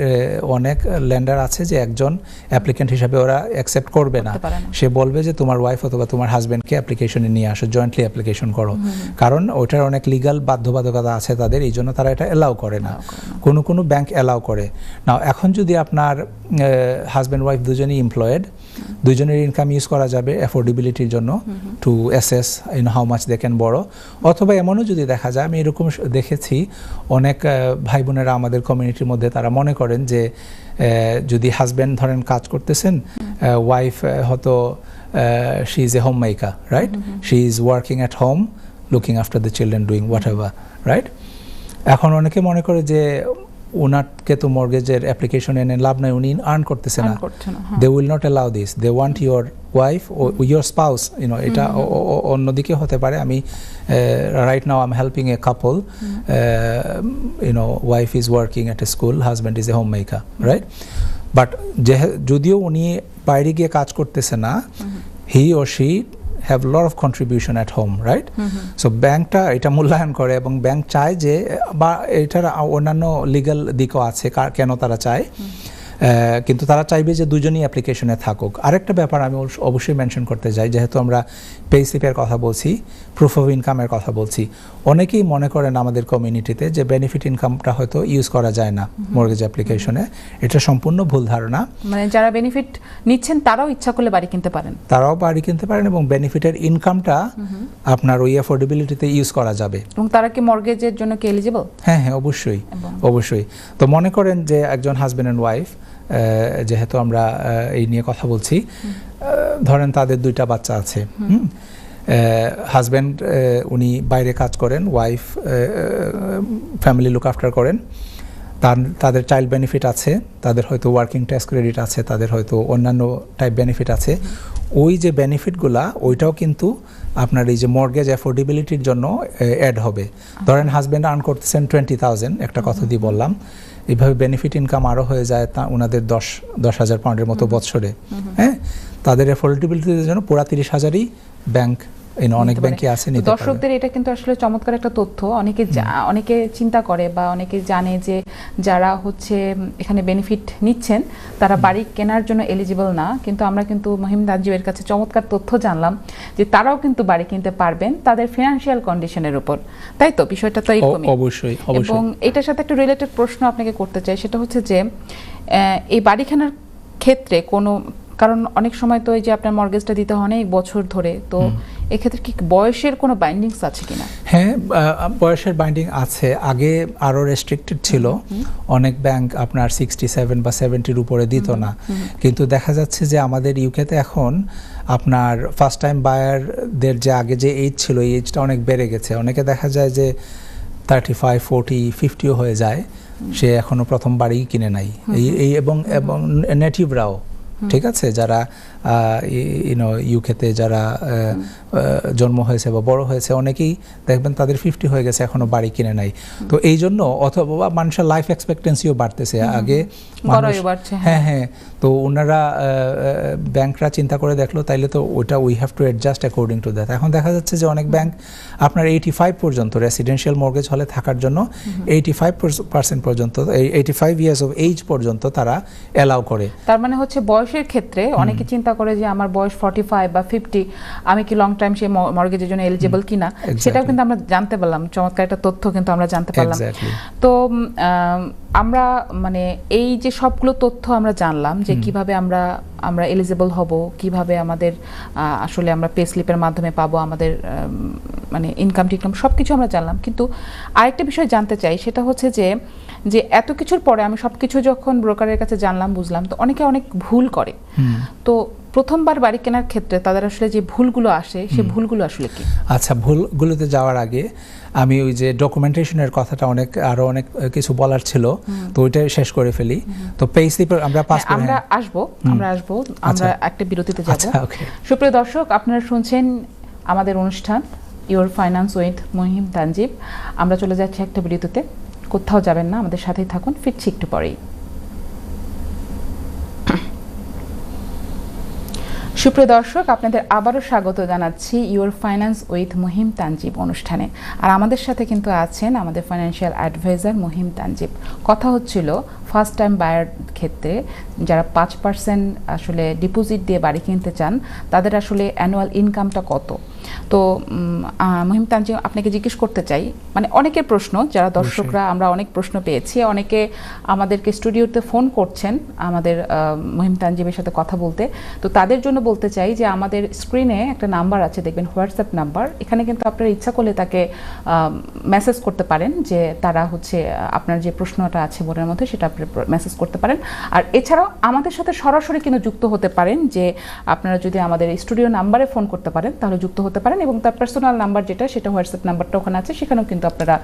অনেক ল্যান্ডার আছে যে একজন অ্যাপ্লিকেন্ট হিসাবে ওরা অ্যাকসেপ্ট করবে না, সে বলবে যে তোমার ওয়াইফ অথবা তোমার হাজব্যান্ডকে অ্যাপ্লিকেশনে নিয়ে আসো, জয়েন্টলি অ্যাপ্লিকেশন করো, কারণ ওইটার অনেক লিগাল বাধ্যবাধকতা আছে তাদের, এই জন্য তারা এটা অ্যালাউ করে না। কোনো ব্যাংক অ্যালাউ করে না। এখন যদি আপনার হাজব্যান্ড ওয়াইফ দুজনেই এমপ্লয়েড, দুজনের ইনকাম ইউজ করা যাবে অ্যাফোর্ডেবিলিটির জন্য, to assess how much they can borrow. অথবা এমনও যদি দেখা যায়, আমি এরকম দেখেছি অনেক ভাই বোনেরা আমাদের কমিউনিটির মধ্যে, তারা মনে করেন যে যদি হাজব্যান্ড ধরেন কাজ করতেছেন, ওয়াইফ হয়তো she is a home maker, right? She is working at home, looking after the children, doing what ever, right? এখন অনেকে মনে করে যে ওনাকে তো মর্গেজের অ্যাপ্লিকেশন এনে লাভ নাই, উনি আর্ন করতেছে না, they will not allow this, they want your wife or your spouse, এটা অন্যদিকে হতে পারে। আমি right now I am helping a couple, wife is working at a school, husband is a home maker, right? But যদিও উনি বাইরে গিয়ে কাজ করতেছে না, he or she have lot of contribution at home, right? So ব্যাংকটা এটা মূল্যায়ন করে এবং ব্যাংক চায় যে, বা এটার অন্যান্য লিগ্যাল দিকও আছে কেন তারা চায়, কিন্তু তারা চাইবে যে দুজনই অ্যাপ্লিকেশনে থাকুক। আরেকটা ব্যাপার আমি অবশ্যই মেনশন করতে চাই, যেহেতু আমরা পে স্লিপের কথা বলছি, প্রুফ অফ ইনকামের কথা বলছি, অনেকেই মনে করেন আমাদের কমিউনিটিতে যে বেনিফিট ইনকামটা হয়তো ইউজ করা যায় না মর্গেজ অ্যাপ্লিকেশনে। এটা সম্পূর্ণ ভুল ধারণা। মানে যারা বেনিফিট নিচ্ছেন তারাও ইচ্ছা করলে বাড়ি কিনতে পারেন, এবং বেনিফিটের ইনকামটা আপনার ওই অ্যাফোর্ডেবিলিটিতে ইউজ করা যাবে। এবং তারা কি মর্গেজের জন্য কি এলিজিবল? হ্যাঁ, অবশ্যই। তো মনে করেন যে একজন হাজব্যান্ড অ্যান্ড ওয়াইফ, যেহেতু আমরা এই নিয়ে কথা বলছি, ধরেন তাদের 2টা বাচ্চা আছে। হাজব্যান্ড উনি বাইরে কাজ করেন, ওয়াইফ ফ্যামিলি লুক আফটার করেন, তাদের চাইল্ড বেনিফিট আছে, তাদের হয়তো ওয়ার্কিং ট্যাক্স ক্রেডিট আছে, তাদের হয়তো অন্যান্য টাইপ বেনিফিট আছে। ওই যে বেনিফিটগুলা ওইটাও কিন্তু আপনার এই যে মর্গেজ অ্যাফোর্ডেবিলিটির জন্য অ্যাড হবে। ধরেন হাজব্যান্ড আর্ন করতেছেন 20,000, একটা কথা দিয়ে বললাম, এইভাবে বেনিফিট ইনকাম আরও হয়ে যায় তা ওনাদের 10,000 পাউন্ডের মতো বছরে। হ্যাঁ, তাদের অ্যাফোর্ডেবিলিটির জন্য পুরা 30,000ই ব্যাংক, অনেক ব্যাংকে আছে। দর্শকদের এটা কিন্তু আসলে চমৎকার একটা তথ্য। অনেকে চিন্তা করে বা অনেকে জানে যে যারা হচ্ছে এখানে বেনিফিট নিচ্ছেন তারা বাড়ি কেনার জন্য এলিজিবল না, কিন্তু আমরা কিন্তু মহিম তানজিবের কাছে চমৎকার তথ্য জানলাম যে তারাও কিন্তু বাড়ি কিনতে পারবেন তাদের ফিনান্সিয়াল কন্ডিশনের উপর, তাই তো? বিষয়টা তো এরকমই। অবশ্যই। এবং এটার সাথে একটা রিলেটেড প্রশ্ন আপনাকে করতে চাই, সেটা হচ্ছে যে এই বাড়ি কেনার ক্ষেত্রে কারণ অনেক সময় তো এই যে আপনার মর্গেজটা দিতে হয় অনেক বছর ধরে, তো এক্ষেত্রে কি বয়সের কোনো বাইন্ডিংস আছে কিনা? হ্যাঁ, বয়সের বাইন্ডিং আছে। আগে আরো রেস্ট্রিক্টেড ছিল, অনেক ব্যাংক আপনার 67 বা 70-র উপরে দিত না, কিন্তু দেখা যাচ্ছে যে আমাদের ইউকেতে এখন আপনার ফার্স্ট টাইম বায়ারদের যে আগে যে এজ ছিল, এই এজটা অনেক বেড়ে গেছে। অনেকে দেখা যায় যে 35, 40, 50ও হয়ে যায়, সে এখনো প্রথম বাড়ি কিনে নাই। এবং নেটিভরাও, ঠিক আছে, যারা ইউকেতে যারা জন্ম হয়েছে বা বড় হয়েছে, অনেকেই দেখবেন তাদের 50 হয়ে গেছে, এখনো বাড়ি কিনে নাই। তো এই জন্য, অথবা মানুষের লাইফ এক্সপেক্টেন্সিও বাড়তেছে, আগে হ্যাঁ, তো ওনারা ব্যাংকরা চিন্তা করে দেখলো তাইলে তো ওটা we have to adjust according to that. এখন দেখা যাচ্ছে যে অনেক ব্যাংক আপনার 85 পর্যন্ত রেসিডেন্সিয়াল মর্গেজ হলে থাকার জন্য 85% পর্যন্ত, 85 ইয়ার্স অফ এজ পর্যন্ত তারা অ্যালাউ করে। তার মানে হচ্ছে বয়সের ক্ষেত্রে অনেকে চিন্তা করে যে আমার বয়স 45 বা 50, আমি কি লং টাইম সেই মর্গেজের জন্য এলিজিবল কিনা, সেটাও কিন্তু আমরা জানতে পারলাম। চমৎকার একটা তথ্য কিন্তু আমরা জানতে পারলাম। তো আমরা মানে এই যে সবগুলো তথ্য আমরা জানলাম যে কিভাবে আমরা এলিজিবল হব, কিভাবে আমাদের আসলে আমরা পে স্লিপের মাধ্যমে পাবো আমাদের মানে ইনকাম টিনকাম সবকিছু আমরা জানলাম। কিন্তু আরেকটা বিষয় জানতে চাই, সেটা হচ্ছে যে এত কিছুর পরে আমি সবকিছু যখন ব্রোকারের কাছে জানলাম, বুঝলাম, তো অনেকে অনেক ভুল করে। তো প্রথমবার বাড়ি কেনার ক্ষেত্রে তাদের আসলে যে ভুলগুলো আসে, সেই ভুলগুলো আসলে কি? আচ্ছা, ভুলগুলোতে যাওয়ার আগে আমি ওই যে ডকুমেন্টেশনের কথাটা আরো অনেক কিছু বলার ছিল, তো ওইটা শেষ করে ফেলি। তো পে স্লিপ আমরা পাস করে আমরা আসবো আমরা একটা বিরতিতে যাব। সুপ্রিয় দর্শক, আপনারা শুনছেন আমাদের অনুষ্ঠান your finance with Mahim Tanjib. আমরা চলে যাচ্ছি একটা বিরতিতে, কোথাও যাবেন না, আমাদের সাথেই থাকুন, ফিরছি একটু পরেই। সুপ্রিয় দর্শক, আপনাদের আবারও স্বাগত জানাচ্ছি your finance with Mahim Tanjib অনুষ্ঠানে। আর আমাদের সাথে কিন্তু আছেন আমাদের ফাইন্যান্সিয়াল অ্যাডভাইজার মহিম তানজিব। কথা হচ্ছিল ফার্স্ট টাইম বায়ার ক্ষেত্রে যারা 5% আসলে ডিপোজিট দিয়ে বাড়ি কিনতে চান, তাদের আসলে অ্যানুয়াল ইনকামটা কত। তো মহিম তানজিব, আপনাকে জিজ্ঞেস করতে চাই, মানে অনেকের প্রশ্ন, যারা দর্শকরা, আমরা অনেক প্রশ্ন পেয়েছি, অনেকে আমাদেরকে স্টুডিওতে ফোন করছেন আমাদের মহিম তানজিবের সাথে কথা বলতে। তো তাদের জন্য বলতে চাই যে আমাদের স্ক্রিনে একটা নাম্বার আছে, দেখবেন হোয়াটসঅ্যাপ নাম্বার, এখানে কিন্তু আপনারা ইচ্ছা করলে তাকে মেসেজ করতে পারেন যে তারা হচ্ছে আপনার যে প্রশ্নটা আছে মনের মধ্যে সেটা আপনি মেসেজ করতে পারেন। আর এছাড়াও আমাদের সাথে সরাসরি কিন্তু যুক্ত হতে পারেন, যে আপনারা যদি আমাদের স্টুডিও নাম্বারে ফোন করতে পারেন তাহলে যুক্ত হতে পারেন, এবং তার পার্সোনাল নাম্বার যেটা, সেটা হোয়াটসঅ্যাপ নাম্বারটা ওখানে আছে, সেখানেও কিন্তু আপনারা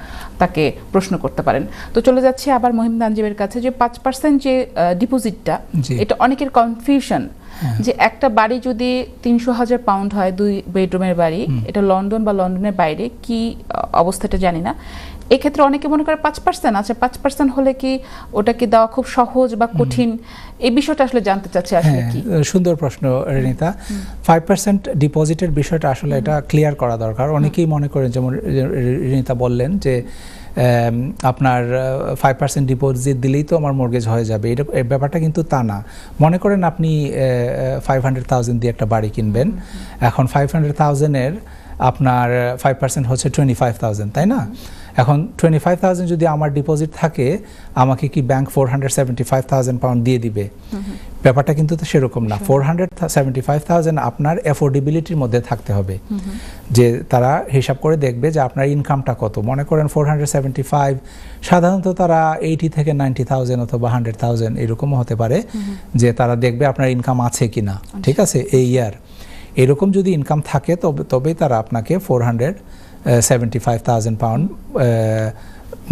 তাকে প্রশ্ন করতে পারেন। তো চলে যাচ্ছি আবার মহিম তানজিবের কাছে, যে 5% যে ডিপোজিটটা, এটা অনেকের কনফিউশন যে একটা বাড়ি যদি 300,000 পাউন্ড হয় 2 বেডরুমের বাড়ি, এটা লন্ডন বা লন্ডনের বাইরে কি অবস্থাটা জানি না, এক্ষেত্রে অনেকে মনে করে 5%, আচ্ছা 5% হলে কি ওটা কি দেওয়া খুব সহজ বা কঠিন, এই বিষয়টা আসলে জানতে চাচ্ছি আসলে কি। সুন্দর প্রশ্ন রেনিতা। 5% ডিপোজিটের বিষয়টা আসলে এটা ক্লিয়ার করা দরকার। অনেকেই মনে করেন, যেমন রেনিতা বললেন যে আপনার 5% ডিপোজিট দিলেই তো আমার মর্গেজ হয়ে যাবে, এটা ব্যাপারটা কিন্তু তা না। মনে করেন আপনি 500,000 দিয়ে একটা বাড়ি কিনবেন, এখন 500,000-এর আপনার 5% হচ্ছে 25,000, তাই না? এখন 25,000 যদি আমার ডিপোজিট থাকে, আমাকে কি ব্যাংক 475,000 পাউন্ড দিয়ে দিবে? ব্যাপারটা কিন্তু তো সেরকম না। 475,000 আপনার অ্যাফোর্ডেবিলিটির মধ্যে থাকতে হবে, যে তারা হিসাব করে দেখবে যে আপনার ইনকামটা কত। মনে করেন 475, সাধারণত তারা 80 থেকে 90,000 অথবা 100,000 এরকমও হতে পারে, যে তারা দেখবে আপনার ইনকাম আছে কিনা, ঠিক আছে, এই ইয়ার। এরকম যদি ইনকাম থাকে তবেই তারা আপনাকে 475,000 পাউন্ড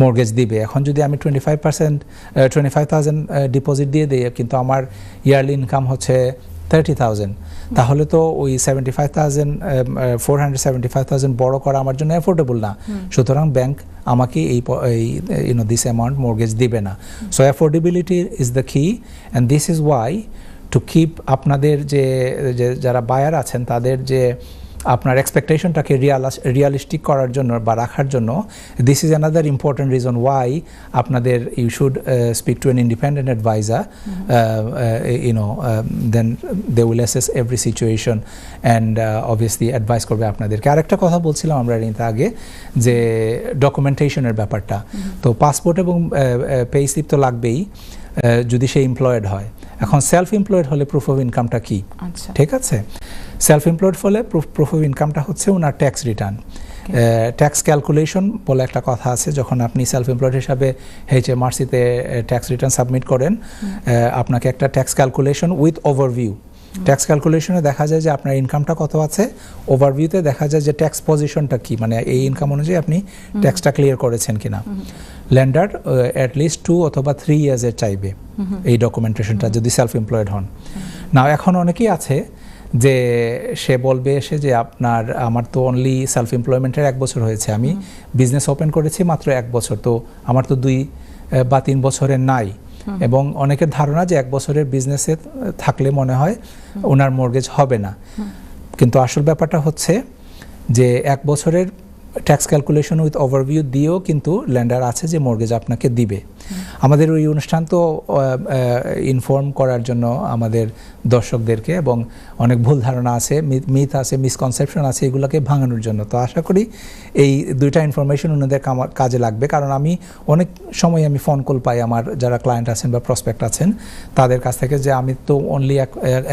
মর্গেজ দিবে। এখন যদি আমি 25,000 ডিপোজিট দিয়ে দিই, কিন্তু আমার ইয়ারলি ইনকাম হচ্ছে 30,000, তাহলে তো ওই 475,000 বড় করা আমার জন্য অ্যাফোর্ডেবল না। সুতরাং ব্যাংক আমাকে এই দিস অ্যামাউন্ট মর্গেজ দিবে না। সো অ্যাফোর্ডেবিলিটি ইজ দ্য কি, and this is Y to keep আপনাদের যে যারা বায়ার আছেন তাদের যে আপনার এক্সপেকটেশনটাকে রিয়ালিস্টিক করার জন্য বা রাখার জন্য, this is another important reason why আপনাদের you should speak to an independent adviser, then they will assess every situation and obviously advise করবে আপনাদেরকে। আরেকটা কথা বলছিলাম আমরা রিতা আগে, যে ডকুমেন্টেশনের ব্যাপারটা। তো পাসপোর্ট এবং পে স্লিপ তো লাগবেই যদি সে এমপ্লয়েড হয়। এখন সেলফ এমপ্লয়েড হলে প্রুফ অফ ইনকামটা কি? ঠিক আছে, সেলফ এমপ্লয়েড হলে প্রুফ অফ ইনকামটা হচ্ছে ওনার ট্যাক্স রিটার্ন। ট্যাক্স ক্যালকুলেশন বলে একটা কথা আছে, যখন আপনি সেলফ এমপ্লয়েড হিসাবে HMRC-তে ট্যাক্স রিটার্ন সাবমিট করেন, আপনাকে একটা tax calculation with overview, tax ক্যালকুলেশনে দেখা যায় যে আপনার ইনকামটা কত আছে, ওভারভিউতে দেখা যায় যে ট্যাক্স পজিশনটা কি, মানে এই ইনকাম অনুযায়ী আপনি ট্যাক্সটা ক্লিয়ার করেছেন কিনা। ল্যান্ডার অ্যাটলিস্ট 2 অথবা 3 ইয়ার্সের চাইবে এই ডকুমেন্টেশনটা যদি সেলফ এমপ্লয়েড হন। না, এখন অনেকেই আছে যে সে বলবে এসে যে আমার তো অনলি সেলফ এমপ্লয়মেন্টের 1 বছর হয়েছে, আমি বিজনেস ওপেন করেছি মাত্র 1 বছর, তো আমার তো 2 বা 3 বছরের নাই। এবং অনেকের ধারণা যে 1 বছরের বিজনেসে থাকলে মনে হয় ওনার মর্গেজ হবে না, কিন্তু আসল ব্যাপারটা হচ্ছে যে 1 বছরের ট্যাক্স ক্যালকুলেশন উইথ ওভারভিউ দিয়েও কিন্তু ল্যান্ডার আছে যে মর্গেজ আপনাকে দিবে। আমাদের ওই অনুষ্ঠান তো ইনফর্ম করার জন্য আমাদের দর্শকদেরকে, এবং অনেক ভুল ধারণা আছে, মিথ আছে, মিসকনসেপশন আছে, এগুলোকে ভাঙানোর জন্য। তো আশা করি এই 2টা ইনফরমেশন ওনাদের কাজে লাগবে, কারণ আমি অনেক সময় ফোন কল পাই আমার যারা ক্লায়েন্ট আছেন বা প্রসপেক্ট আছেন তাদের কাছ থেকে, যে আমি তো অনলি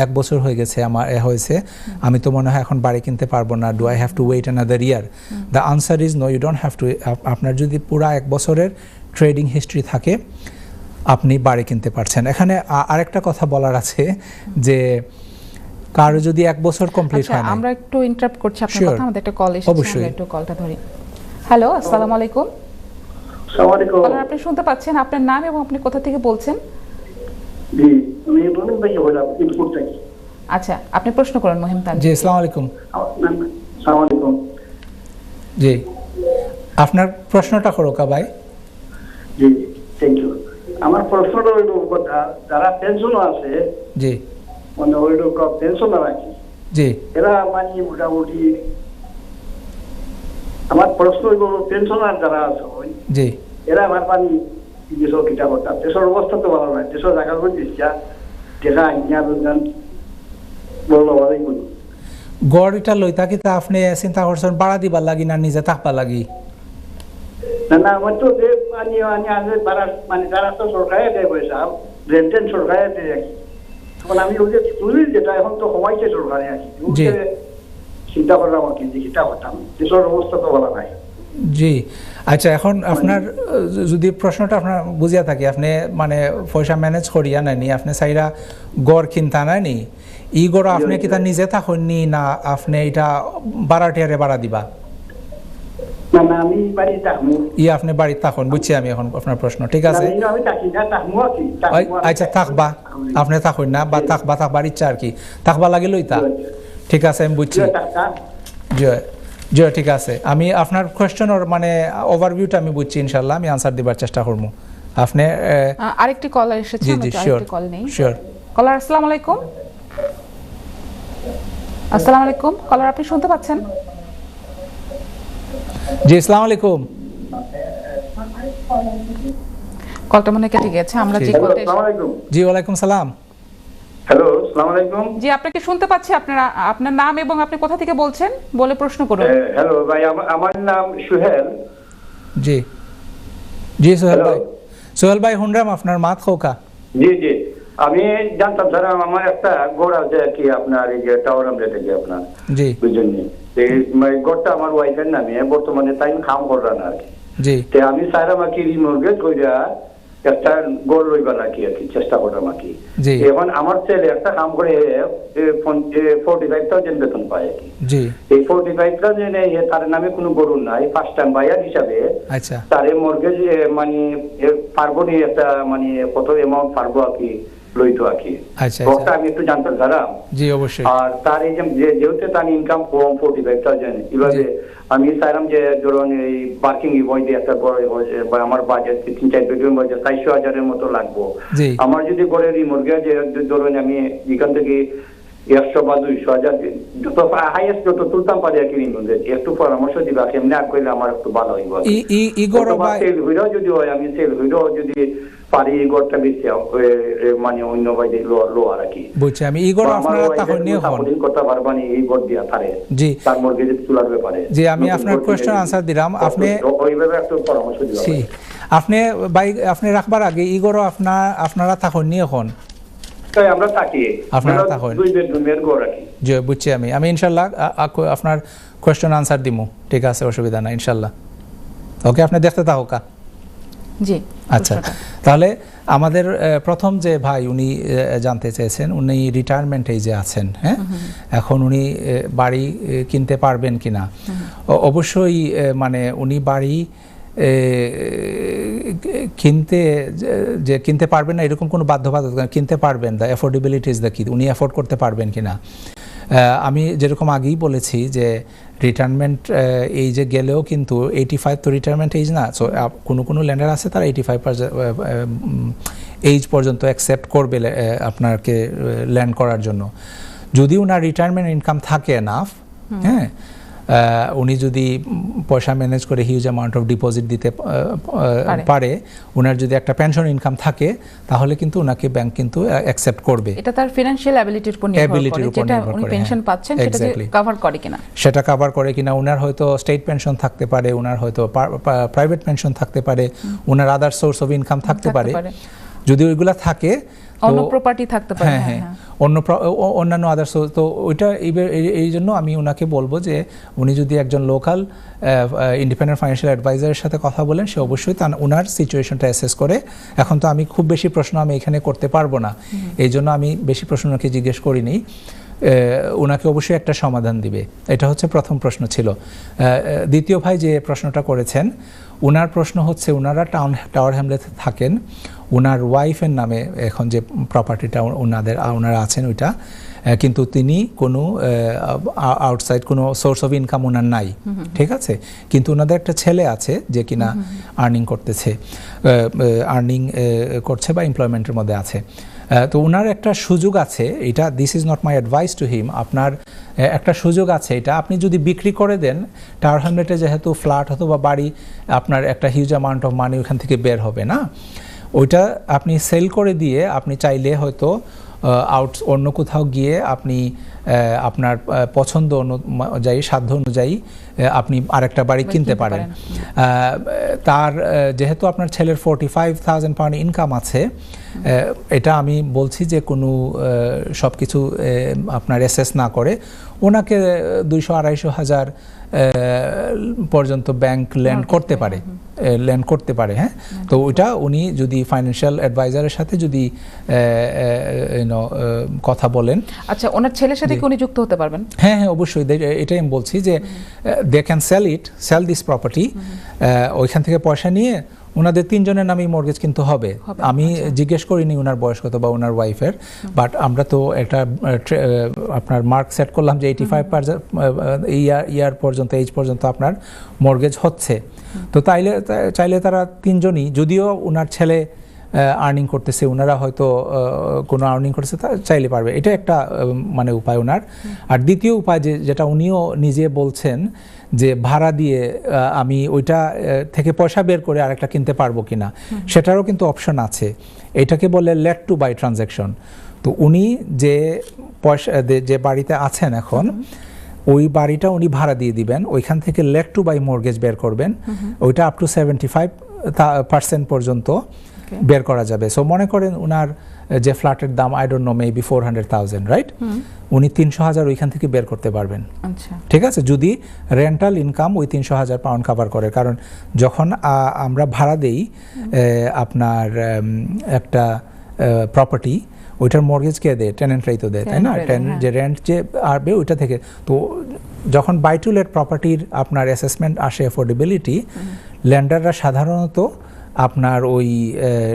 1 বছর হয়ে গেছে আমার হয়েছে, আমি তো মনে হয় এখন বাড়ি কিনতে পারবো না, do I have to wait another year? The answer is no, you don't have to. আপনার যদি পুরা 1 বছরের ট্রেডিং হিস্ট্রি থাকে, আপনি বাড়ি কিনতে পারছেন। এখানে আরেকটা কথা বলার আছে যে কারো যদি 1 বছর কমপ্লিট হয় না, আমরা একটু ইন্টারাপ্ট করছি আপনার কথা, আমাদের একটা কল এসেছে, আমরা একটু কলটা ধরি। হ্যালো, আসসালামু আলাইকুম। আসসালামু আলাইকুম। আপনি শুনতে পাচ্ছেন? আপনার নাম এবং আপনি কোথা থেকে বলছেন? জি, আমি মহিম ভাই বললাম, ইনপুট থেকে। আচ্ছা, আপনি প্রশ্ন করুন মহিম তানজিব। জি, আসসালামু আলাইকুম। আসসালামু আলাইকুম। জি, আপনার প্রশ্নটা করো ভাই। জি, থ্যাংক ইউ। আমার প্রশ্নটা হইল, যারা পেনশন আছে, জি, মানে হইল পেনশনার আছে, জি, এরা মানে মোটামুটি, আমার প্রশ্ন হইল পেনশনার যারা আছে, জি, এরা আমার পানি দেশের কিতা করতাম, দেশের অবস্থা তো ভালো নয়, দেশের জায়গা করে দিচ্ছা দেখা আইন বললো ভালোই বলুন। গড় এটা লইতা কি তা আপনি চিন্তা করছেন বাড়া দিবার লাগি না নিজে থাকবা লাগি? না না, আমার তো যে পানি আগে বাড়ার মানে যারা তো সরকারে দেয় পয়সা, রেন্টেন সরকারে দেয় আর কি। এখন আমি ওই যে তুলি যেটা এখন তো সময়ছে সরকারে আর কি, চিন্তা করলাম আর কি, যে চিন্তা করতাম দেশের অবস্থা তো ভালো নাই। জি, আচ্ছা, এখন আপনার যদি প্রশ্নটা আপনার বুঝিয়া থাকি, আপনি মানে পয়সা ম্যানেজ করিয়া নাইনি, আপনি চাইরা গড় কিনতা নাইনি, ই গড় আপনি কি তা নিজে থাকুননি না আপনি এটা বাড়াটিয়ারে বাড়া দিবা? না আমি বাড়ি থাকবো আপনি বাড়ি থাকুন, বুঝছি আমি এখন আপনার প্রশ্ন, ঠিক আছে। না আমি থাকি না থাকবো কি আচ্ছা থাকবা, আপনি থাকুন না বা থাকবার ইচ্ছা আর কি, থাকবা লাগিল ইতা, ঠিক আছে আমি বুঝছি। জয় জয়, ঠিক আছে, আমি আপনার কোয়েশ্চেনের মানে ওভারভিউটা আমি বুঝছি, ইনশাআল্লাহ আমি আনসার দিবার চেষ্টা করবো। আপনি আরেকটি কলার এসেছে, জি জি শিওর কল নেই। শিওর। কলার, আসসালামু আলাইকুম। আসসালামু আলাইকুম কলার, আপনি শুনতে পাচ্ছেন? জি আসসালামু আলাইকুম। কলটা মনে কেটে গেছে, আমরা যে কলটা আসসালামু আলাইকুম। জি ওয়ালাইকুম সালাম। হ্যালো, আসসালামু আলাইকুম। জি আপনাকে শুনতে পাচ্ছি, আপনার নাম এবং আপনি কোথা থেকে বলছেন বলে প্রশ্ন করুন। হ্যালো ভাই, আমার নাম সুহেল। জি জি সোহেল ভাই, সোহেল ভাই হুনরাম আপনার মাত খোকা। জি জি, আমি জানতাম স্যার আমার একটা গড় আছে আর কি আপনার এই যে টাওয়ার আমলে থেকে আপনার জি বুঝলেন, এই গড়টা আমার ওয়াইফের নামে, বর্তমানে তাই খাম করান আর কি। জি তে আমি স্যার আমাকে রিমর্গেজ কইরা একটা গড় লইবা নাকি আর কি চেষ্টা করলাম আর কি। জি এখন আমার ছেলে একটা কাম করে 45,000 বেতন পায় আর কি। জি এই 45,000 তার নামে কোনো গরু নাই, ফার্স্ট টাইম বায়ার হিসাবে আচ্ছা তার মর্গেজ মানে পারবো নি একটা মানে কত অ্যামাউন্ট পারবো আর কি লইতো আর কি। আচ্ছা ওটা আচ্ছা আমি একটু জানতে চাইলাম। জি অবশ্যই। আর তার এই যে যেহেতু তার ইনকাম কম 45,000, এভাবে আমি চাইলাম যে ধরুন এই পার্কিং বই দিয়ে একটা বা আমার বাজেট 3-4 বেডরুম বাজেট 400,000 মতো লাগবো। জি আমার যদি করে রিমর্গেজ ধরুন আমি এখান থেকে 100 বা 200,000 যত হাইয়েস্ট যত তুলতাম পারি আর কি রিমর্গেজ, একটু পরামর্শ দিবা কেমনে আর করলে আমার একটু ভালো হইব। ইগোর ভাই সেল হইলেও যদি হয়, আমি সেল হইলেও যদি পারি এই গড়টা বেশি মানে অন্য বাইরে লো আর কি বুঝছি আমি। ইগোর আপনারা তখন নিয়ে হন করতে পারবানি এই গড় দিয়া থারে জি তার মর্গেজ তোলার ব্যাপারে। জি আমি আপনার কোয়েশ্চেন আনসার দিলাম, আপনি ওইভাবে একটু পরামর্শ দিবা। জি আপনি ভাই আপনি রাখবার আগে ইগোর আপনারা তখন নিয়ে হন তাই আমরা থাকি আপনারা তখন 2 বেডরুমের গড় আর কি। জি বুঝছি আমি ইনশাআল্লাহ আপনার কোয়েশ্চেন আনসার দিমু, ঠিক আছে অসুবিধা নাই ইনশাআল্লাহ। ওকে আপনি দেখতে থাকুকা। জি আচ্ছা তাহলে আমাদের প্রথম যে ভাই উনি জানতে চেয়েছেন, উনি রিটায়ারমেন্ট এজে আছেন, হ্যাঁ এখন উনি বাড়ি কিনতে পারবেন কিনা। অবশ্যই মানে উনি বাড়ি কিনতে পারবেন না এরকম কোনো বাধ্যবাধকতা, কিনতে পারবেন, দ্য অ্যাফোর্ডেবিলিটি ইজ দ্য কি, উনি অ্যাফোর্ড করতে পারবেন কিনা। আমি যেরকম আগেই বলেছি যে রিটায়ারমেন্ট এইজে গেলেও কিন্তু 85 তো রিটায়ারমেন্ট এইজ না, সো কোনো ল্যান্ডার আছে তারা 85 এইজ পর্যন্ত অ্যাকসেপ্ট করবে আপনাকে ল্যান্ড করার জন্য, যদি ওনার রিটায়ারমেন্ট ইনকাম থাকে এনাফ। হ্যাঁ উনি যদি পয়সা ম্যানেজ করে হিউজ অ্যামাউন্ট অফ ডিপোজিট দিতে পারে, ওনার যদি একটা পেনশন ইনকাম থাকে, তাহলে কিন্তু ওনাকে ব্যাংক কিন্তু অ্যাকসেপ্ট করবে। এটা তার ফিনান্সিয়াল অ্যাবিলিটির উপর নির্ভর করে, যেটা উনি পেনশন পাচ্ছেন সেটা কভার করে কিনা, সেটা কভার করে কিনা। ওনার হয়তো স্টেট পেনশন থাকতে পারে, ওনার হয়তো প্রাইভেট পেনশন থাকতে পারে, ওনার আদার সোর্স অফ ইনকাম থাকতে পারে। যদি ওইগুলা থাকে, অন্য প্রপার্টি থাকতে পারে, হ্যাঁ অন্যান্য আদার্স, তো ওইটা এই জন্য আমি ওনাকে বলবো যে উনি যদি একজন লোকাল ইন্ডিপেন্ডেন্ট ফাইন্যান্সিয়াল অ্যাডভাইজারের সাথে কথা বলেন, সে অবশ্যই ওনার সিচুয়েশনটা অ্যাসেস করে। এখন তো আমি খুব বেশি প্রশ্ন আমি এখানে করতে পারবো না, এই জন্য আমি বেশি প্রশ্ন ওনাকে জিজ্ঞেস করিনি। ওনাকে অবশ্যই একটা সমাধান দিবে, এটা হচ্ছে প্রথম প্রশ্ন ছিল। দ্বিতীয় ভাই যে প্রশ্নটা করেছেন, ওনার প্রশ্ন হচ্ছে ওনারা টাওয়ার হ্যামলেটে থাকেন, ওনার ওয়াইফের নামে এখন যে প্রপার্টিটা ওনারা আছেন ওইটা, কিন্তু তিনি কোনো আউটসাইড কোনো সোর্স অফ ইনকাম ওনার নাই, ঠিক আছে, কিন্তু ওনাদের একটা ছেলে আছে যে কিনা আর্নিং করছে বা এমপ্লয়মেন্টের মধ্যে আছে। তো ওনার একটা সুযোগ আছে, এটা this is not my advice to him, আপনার একটা সুযোগ আছে, এটা আপনি যদি বিক্রি করে দেন, টাওয়ার হ্যামলেটে যেহেতু ফ্ল্যাট অথবা বাড়ি, আপনার একটা হিউজ অ্যামাউন্ট অফ মানি ওখান থেকে বের হবে না, ওইটা আপনি সেল করে দিয়ে আপনি চাইলে হয়তো অন্য কোথাও গিয়ে আপনি আপনার পছন্দ অনুযায়ী, সাধ্য অনুযায়ী আপনি আরেকটা বাড়ি কিনতে পারেন। তার যেহেতু আপনার ছেলের 45,000 পাউন্ড ইনকাম আছে, এটা আমি বলছি যে কোনো সব কিছু আপনার অ্যাসেস না করে ওনাকে 200-250 হাজার পর্যন্ত ব্যাংক ল্যান্ড করতে পারে, হ্যাঁ। তো ওইটা উনি যদি ফাইন্যান্সিয়াল অ্যাডভাইজারের সাথে যদি কথা বলেন। আচ্ছা, ওনার ছেলের সাথে কি উনি যুক্ত হতে পারবেন? হ্যাঁ অবশ্যই, এটাই আমি বলছি যে they can sell this property, ওইখান থেকে পয়সা নিয়ে ওনাদের তিনজনের নামেই মর্গেজ কিন্তু হবে। আমি জিজ্ঞেস করিনি ওনার বয়স কত বা ওনার ওয়াইফের, বাট আমরা তো একটা আপনার মার্ক সেট করলাম যে 85% ইয়ার পর্যন্ত, এজ পর্যন্ত আপনার মর্গেজ হচ্ছে। তো চাইলে তারা তিনজনই, যদিও ওনার ছেলে আর্নিং করতেছে, ওনারা হয়তো কোনো আর্নিং করতেছে, তা চাইলে পারবে। এটা একটা মানে উপায় ওনার। আর দ্বিতীয় উপায় যেটা উনিও নিজে বলছেন যে ভাড়া দিয়ে আমি ওইটা থেকে পয়সা বের করে আরেকটা কিনতে পারবো কিনা, সেটারও কিন্তু অপশন আছে। এটাকে বলে লেট টু বাই ট্রানজ্যাকশন। তো উনি যে বাড়িতে আছেন এখন, ওই বাড়িটা উনি ভাড়া দিয়ে দিবেন, ওইখান থেকে লেট টু বাই মর্গেজ বের করবেন, ওইটা আপ টু 75% পর্যন্ত বের করা যাবে। সো মনে করেন ওনার যে ফ্ল্যাটের দাম I don't know maybe 400,000, right? উনি 300,000 ওইখান থেকে বের করতে পারবেন। ঠিক আছে, যদি রেন্টাল ইনকাম ওই 300,000 পাউন্ড কভার করে। কারণ যখন আমরা ভাড়া দেই আপনার একটা প্রপার্টি, ওইটার মর্গেজ কে দেয়? টেনেন্টরাই তো দেয়, তাই না? যে রেন্ট যে আসবে ওইটা থেকে। তো যখন বাই টু লেট প্রপার্টির আপনার অ্যাসেসমেন্ট আসে, অ্যাফোর্ডেবিলিটি, ল্যান্ডাররা সাধারণত আপনার ওই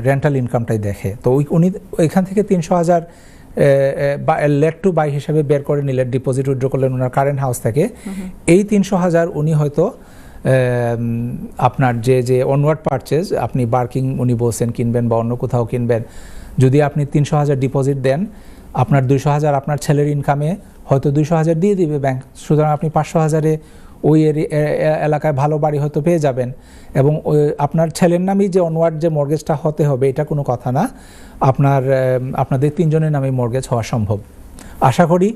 রেন্টাল ইনকামটাই দেখে। তো উনি ওইখান থেকে 300,000 লেট টু বাই হিসেবে বের করে নিলেন, ডিপোজিট উইথড্র করলেন ওনার কারেন্ট হাউস থেকে। এই 300,000 উনি হয়তো আপনার যে অনওয়ার্ড পারচেজ, আপনি বার্কিং উনি বলছেন কিনবেন বা অন্য কোথাও কিনবেন, যদি আপনি 300,000 ডিপোজিট দেন, আপনার 200,000 আপনার ছেলের ইনকামে হয়তো 200,000 দিয়ে দিবে ব্যাংক। সুতরাং আপনি 500,000-এ ওই এলাকায় ভালো বাড়ি হয়তো পেয়ে যাবেন। এবং আপনার ছেলের নামেই যে অনওয়ার্ড যে মর্গেজটা হতে হবে, এটা কোনো কথা না। আপনাদের তিনজনের নামেই মর্গেজ হওয়া সম্ভব। আশা করি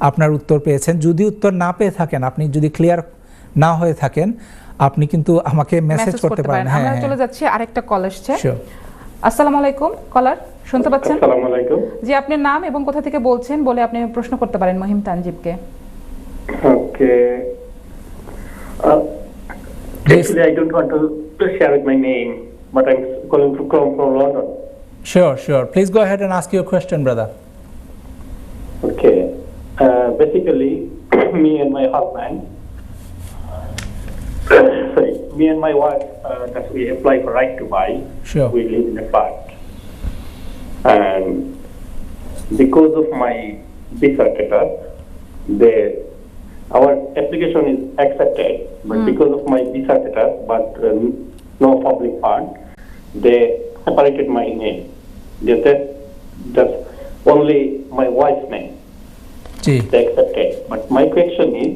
আপনার উত্তর পেয়েছেন। যদি উত্তর না পেয়ে থাকেন, আপনি যদি ক্লিয়ার না হয়ে থাকেন, আপনি কিন্তু আমাকে মেসেজ করতে পারেন। হ্যাঁ, আমরা চলে যাচ্ছি, আরেকটা কল আসছে। আসসালামু আলাইকুম কলার, শুনতে পাচ্ছেন? আসসালামু আলাইকুম। জি, আপনার নাম এবং কোথা থেকে বলছেন বলে আপনি প্রশ্ন করতে পারেন মহিম তানজিবকে। ওকে, actually I don't want to share with my name, but I'm calling from London. Sure. Please go ahead and ask your question, brother. Okay. Basically, me and my husband, me and my wife, that we apply for right to buy. Sure. We live in a flat, and because of my visa status, our application is accepted, but because of my visa status, but no public fund, they separated my name. They said just only my wife's name. They accepted. But my question is,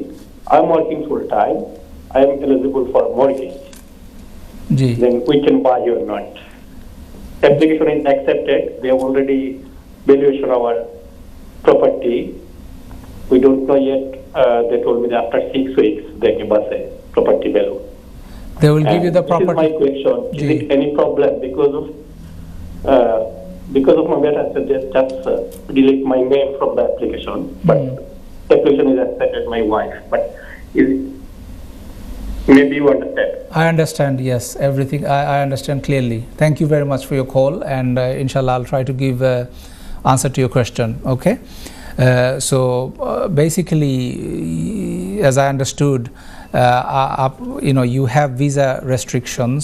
I'm working full time. I am eligible for mortgage. Then we can buy or not. Application is accepted. They have already valuation our property. We don't know yet. They told me that after 6 weeks they give us a property value. They will give you the property. This is my question. Is it any problem because of my data? They just delete my name from the application, but application is accepted my wife. But is it, maybe you understand? I understand. Yes, everything. I understand clearly. Thank you very much for your call, and inshallah, I'll try to give answer to your question. Okay. Basically, as I understood, you have visa restrictions.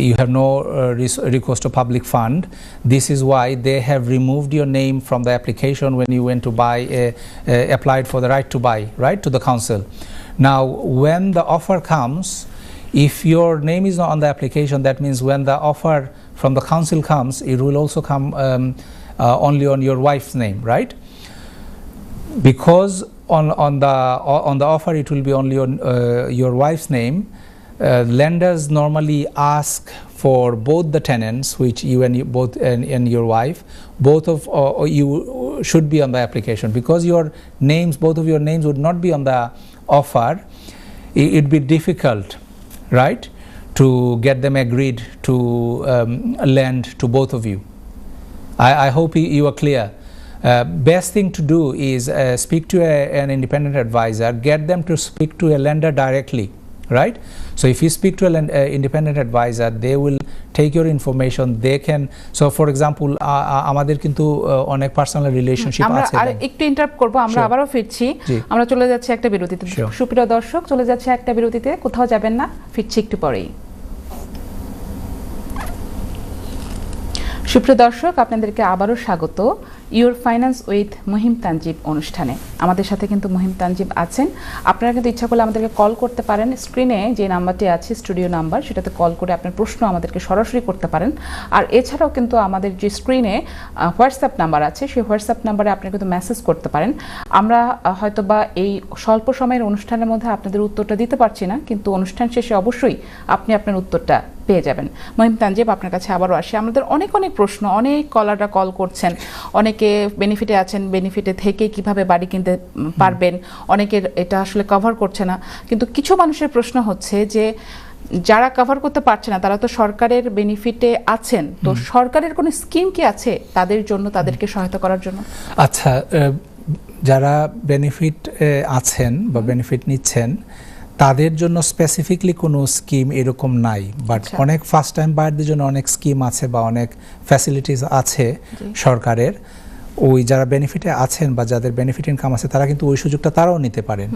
You have no recourse to public fund. This is why they have removed your name from the application when you went to buy, applied for the right to buy, right, to the council. Now, when the offer comes, if your name is not on the application, that means when the offer from the council comes, it will also come only on your wife's name, right? Because on the offer it will be only on your wife's name. Lenders normally ask for both the tenants, which you and your wife, both of you should be on the application. Because both of your names would not be on the offer, it'd be difficult, right, to get them agreed to lend to both of you. I hope you are clear. Best thing to do is speak to an independent advisor, get them to speak to a lender directly, right? So if you speak to an independent advisor, they will take your information, they can, so for example আমাদের কিন্তু অনেক personal relationship আমরা আছে। আর একটু interrupt করব, আমরা Sure. আবারও ফিরছি, জি। আমরা চলে যাচ্ছি একটা বিরতিতে। Sure. সুপ্রিয় দর্শক, চলে যাচ্ছে একটা বিরতিতে, কোথাও যাবেন না, ফিরছি একটু পরেই। সুপ্রিয় দর্শক, আপনাদেরকে আবারও স্বাগত your finance with Mahim Tanjib অনুষ্ঠানে। আমাদের সাথে কিন্তু মহিম তানজিব আছেন। আপনারা কিন্তু ইচ্ছা করলে আমাদেরকে কল করতে পারেন, স্ক্রিনে যে নাম্বারটি আছে স্টুডিও নাম্বার, সেটাতে কল করে আপনার প্রশ্ন আমাদেরকে সরাসরি করতে পারেন। আর এছাড়াও কিন্তু আমাদের যে স্ক্রিনে হোয়াটসঅ্যাপ নাম্বার আছে, সেই হোয়াটসঅ্যাপ নাম্বারে আপনারা কিন্তু মেসেজ করতে পারেন। আমরা হয়তোবা এই স্বল্প সময়ের অনুষ্ঠানের মধ্যে আপনাদের উত্তরটা দিতে পারছি না, কিন্তু অনুষ্ঠান শেষে অবশ্যই আপনি আপনার উত্তরটা পেয়ে যাবেন। মহিম তানজিব, আপনার কাছে আবারও আসি। আমাদের অনেক প্রশ্ন, অনেক কলাররা কল করছেন, অনেকে বেনিফিটে আছেন, বেনিফিটে থেকে কিভাবে বাড়ি কিনতে পারবেন, অনেকের এটা আসলে কভার করছে না। কিন্তু কিছু মানুষের প্রশ্ন হচ্ছে যে যারা কভার করতে পারছে না, তারা তো সরকারের বেনিফিটে আছেন, তো সরকারের কোনো স্কিম কি আছে তাদের জন্য, তাদেরকে সহায়তা করার জন্য? আচ্ছা, যারা বেনিফিট আছেন বা বেনিফিট নিচ্ছেন তাদের জন্য স্পেসিফিকলি কোনো স্কিম এরকম নাই, বাট অনেক ফার্স্ট টাইম বায়ারদের জন্য অনেক স্কিম আছে বা অনেক ফ্যাসিলিটিস আছে সরকারের। ওই যারা বেনিফিটে আছেন বা যাদের বেনিফিট ইনকাম আছে তারা কিন্তু ওই সুযোগটা তারাও নিতে পারেন।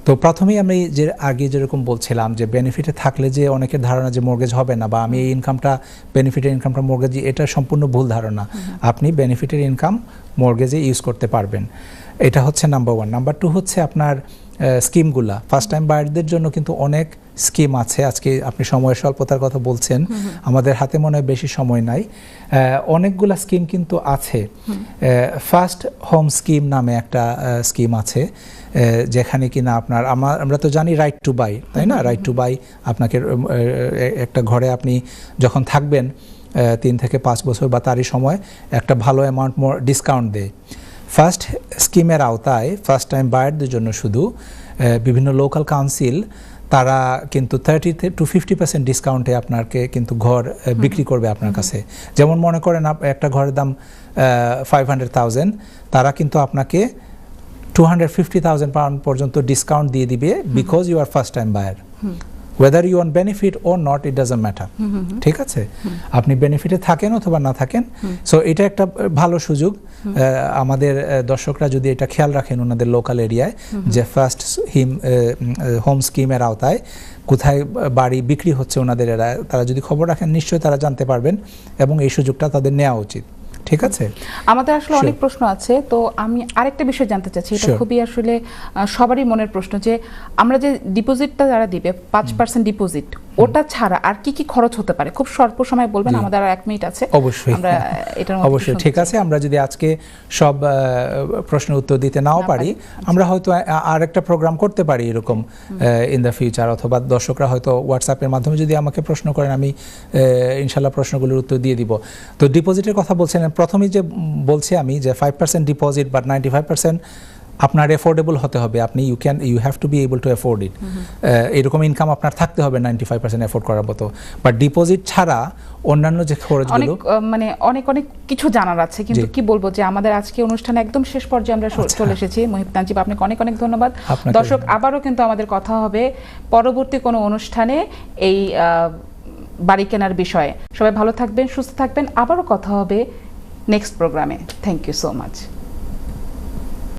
তো প্রথমেই আমি যে আগে যেরকম বলছিলাম যে বেনিফিটে থাকলে যে অনেকের ধারণা যে মর্গেজ হবে না বা আমি এই ইনকামটা বেনিফিটের ইনকামটা মর্গেজ, এটা সম্পূর্ণ ভুল ধারণা। আপনি বেনিফিটের ইনকাম মর্গেজে ইউজ করতে পারবেন, এটা হচ্ছে নাম্বার ওয়ান। নাম্বার টু হচ্ছে আপনার স্কিমগুলা ফার্স্ট টাইম বায়ারদের জন্য কিন্তু অনেক স্কিম আছে। আজকে আপনি সময়ের স্বল্পতার কথা বলছেন, আমাদের হাতে মনে হয় বেশি সময় নাই, অনেকগুলা স্কিম কিন্তু আছে। ফার্স্ট হোম স্কিম নামে একটা স্কিম আছে, যেখানে কিনা আপনার আমরা তো জানি রাইট টু বাই, তাই না? রাইট টু বাই, আপনাকে একটা ঘরে আপনি যখন থাকবেন 3 থেকে 5 বছর বা তারই সময় একটা ভালো অ্যামাউন্ট মোর ডিসকাউন্ট দেয়। ফার্স্ট স্কিমের আওতায় ফার্স্ট টাইম বায়ারদের জন্য শুধু বিভিন্ন লোকাল কাউন্সিল তারা কিন্তু 30-50% ডিসকাউন্টে আপনাকে কিন্তু ঘর বিক্রি করবে আপনার কাছে। যেমন মনে করেন একটা ঘরের দাম 500,000, তারা কিন্তু আপনাকে 250,000 পাউন্ড পর্যন্ত ডিসকাউন্ট দিয়ে দিবে, because you are first time buyer. whether you on benefit or not, it doesn't matter, ঠিক আছে? আপনি বেনিফিটে থাকেন অথবা না থাকেন, সো এটা একটা ভালো সুযোগ। আমাদের দর্শকরা যদি এটা খেয়াল রাখেন ওনাদের লোকাল এরিয়ায়, যে ফার্স্ট হোম স্কিমের আওতায় কোথায় বাড়ি বিক্রি হচ্ছে ওনাদের এরিয়ায়, তারা যদি খবর রাখেন নিশ্চয়ই তারা জানতে পারবেন এবং এই সুযোগটা তাদের নেওয়া উচিত, ঠিক আছে? আমাদের আসলে অনেক প্রশ্ন আছে, তো আমি আরেকটা বিষয় জানতে চাচ্ছি, এটা খুবই আসলে সবারই মনের প্রশ্ন, যে আমরা যে ডিপোজিটটা যারা দিবে 5% ডিপোজিট, ওটা ছাড়া আর কি কি খরচ হতে পারে? খুব স্বল্প সময় বলবেন, আমাদের আর 1 মিনিট আছে। অবশ্যই, আমরা এটার অবশ্যই, ঠিক আছে। আমরা যদি আজকে সব প্রশ্নের উত্তর দিতে নাও পারি, আমরা হয়তো আরেকটা প্রোগ্রাম করতে পারি এরকম ইন দ্য ফিউচার, অথবা দর্শকরা হয়তো হোয়াটসঅ্যাপের মাধ্যমে যদি আমাকে প্রশ্ন করেন, আমি ইনশাল্লাহ প্রশ্নগুলোর উত্তর দিয়ে দিব। তো ডিপোজিটের কথা বলছিলেন, প্রথমেই যে বলছি আমি যে 5% ডিপোজিট বা 95% আপনার এফোর্ডেবল হতে হবে। আপনি you have to be able to afford it. এরকম ইনকাম আপনার থাকতে হবে 95% এফোর্ড করার মতো। বাট ডিপোজিট ছাড়া অন্যান্য যে খরচগুলো, মানে অনেক কিছু জানার আছে, কিন্তু কি বলবো, যে আমাদের আজকে অনুষ্ঠান একদম শেষ পর্যায়ে আমরা চলে এসেছি। মহিম তানজিব, আপনাকে অনেক ধন্যবাদ। দর্শক, আবারও কিন্তু আমাদের কথা হবে পরবর্তী কোনো অনুষ্ঠানে এই বাড়ি কেনার বিষয়ে। সবাই ভালো থাকবেন, সুস্থ থাকবেন, আবারও কথা হবে নেক্সট প্রোগ্রামে। Thank you so much.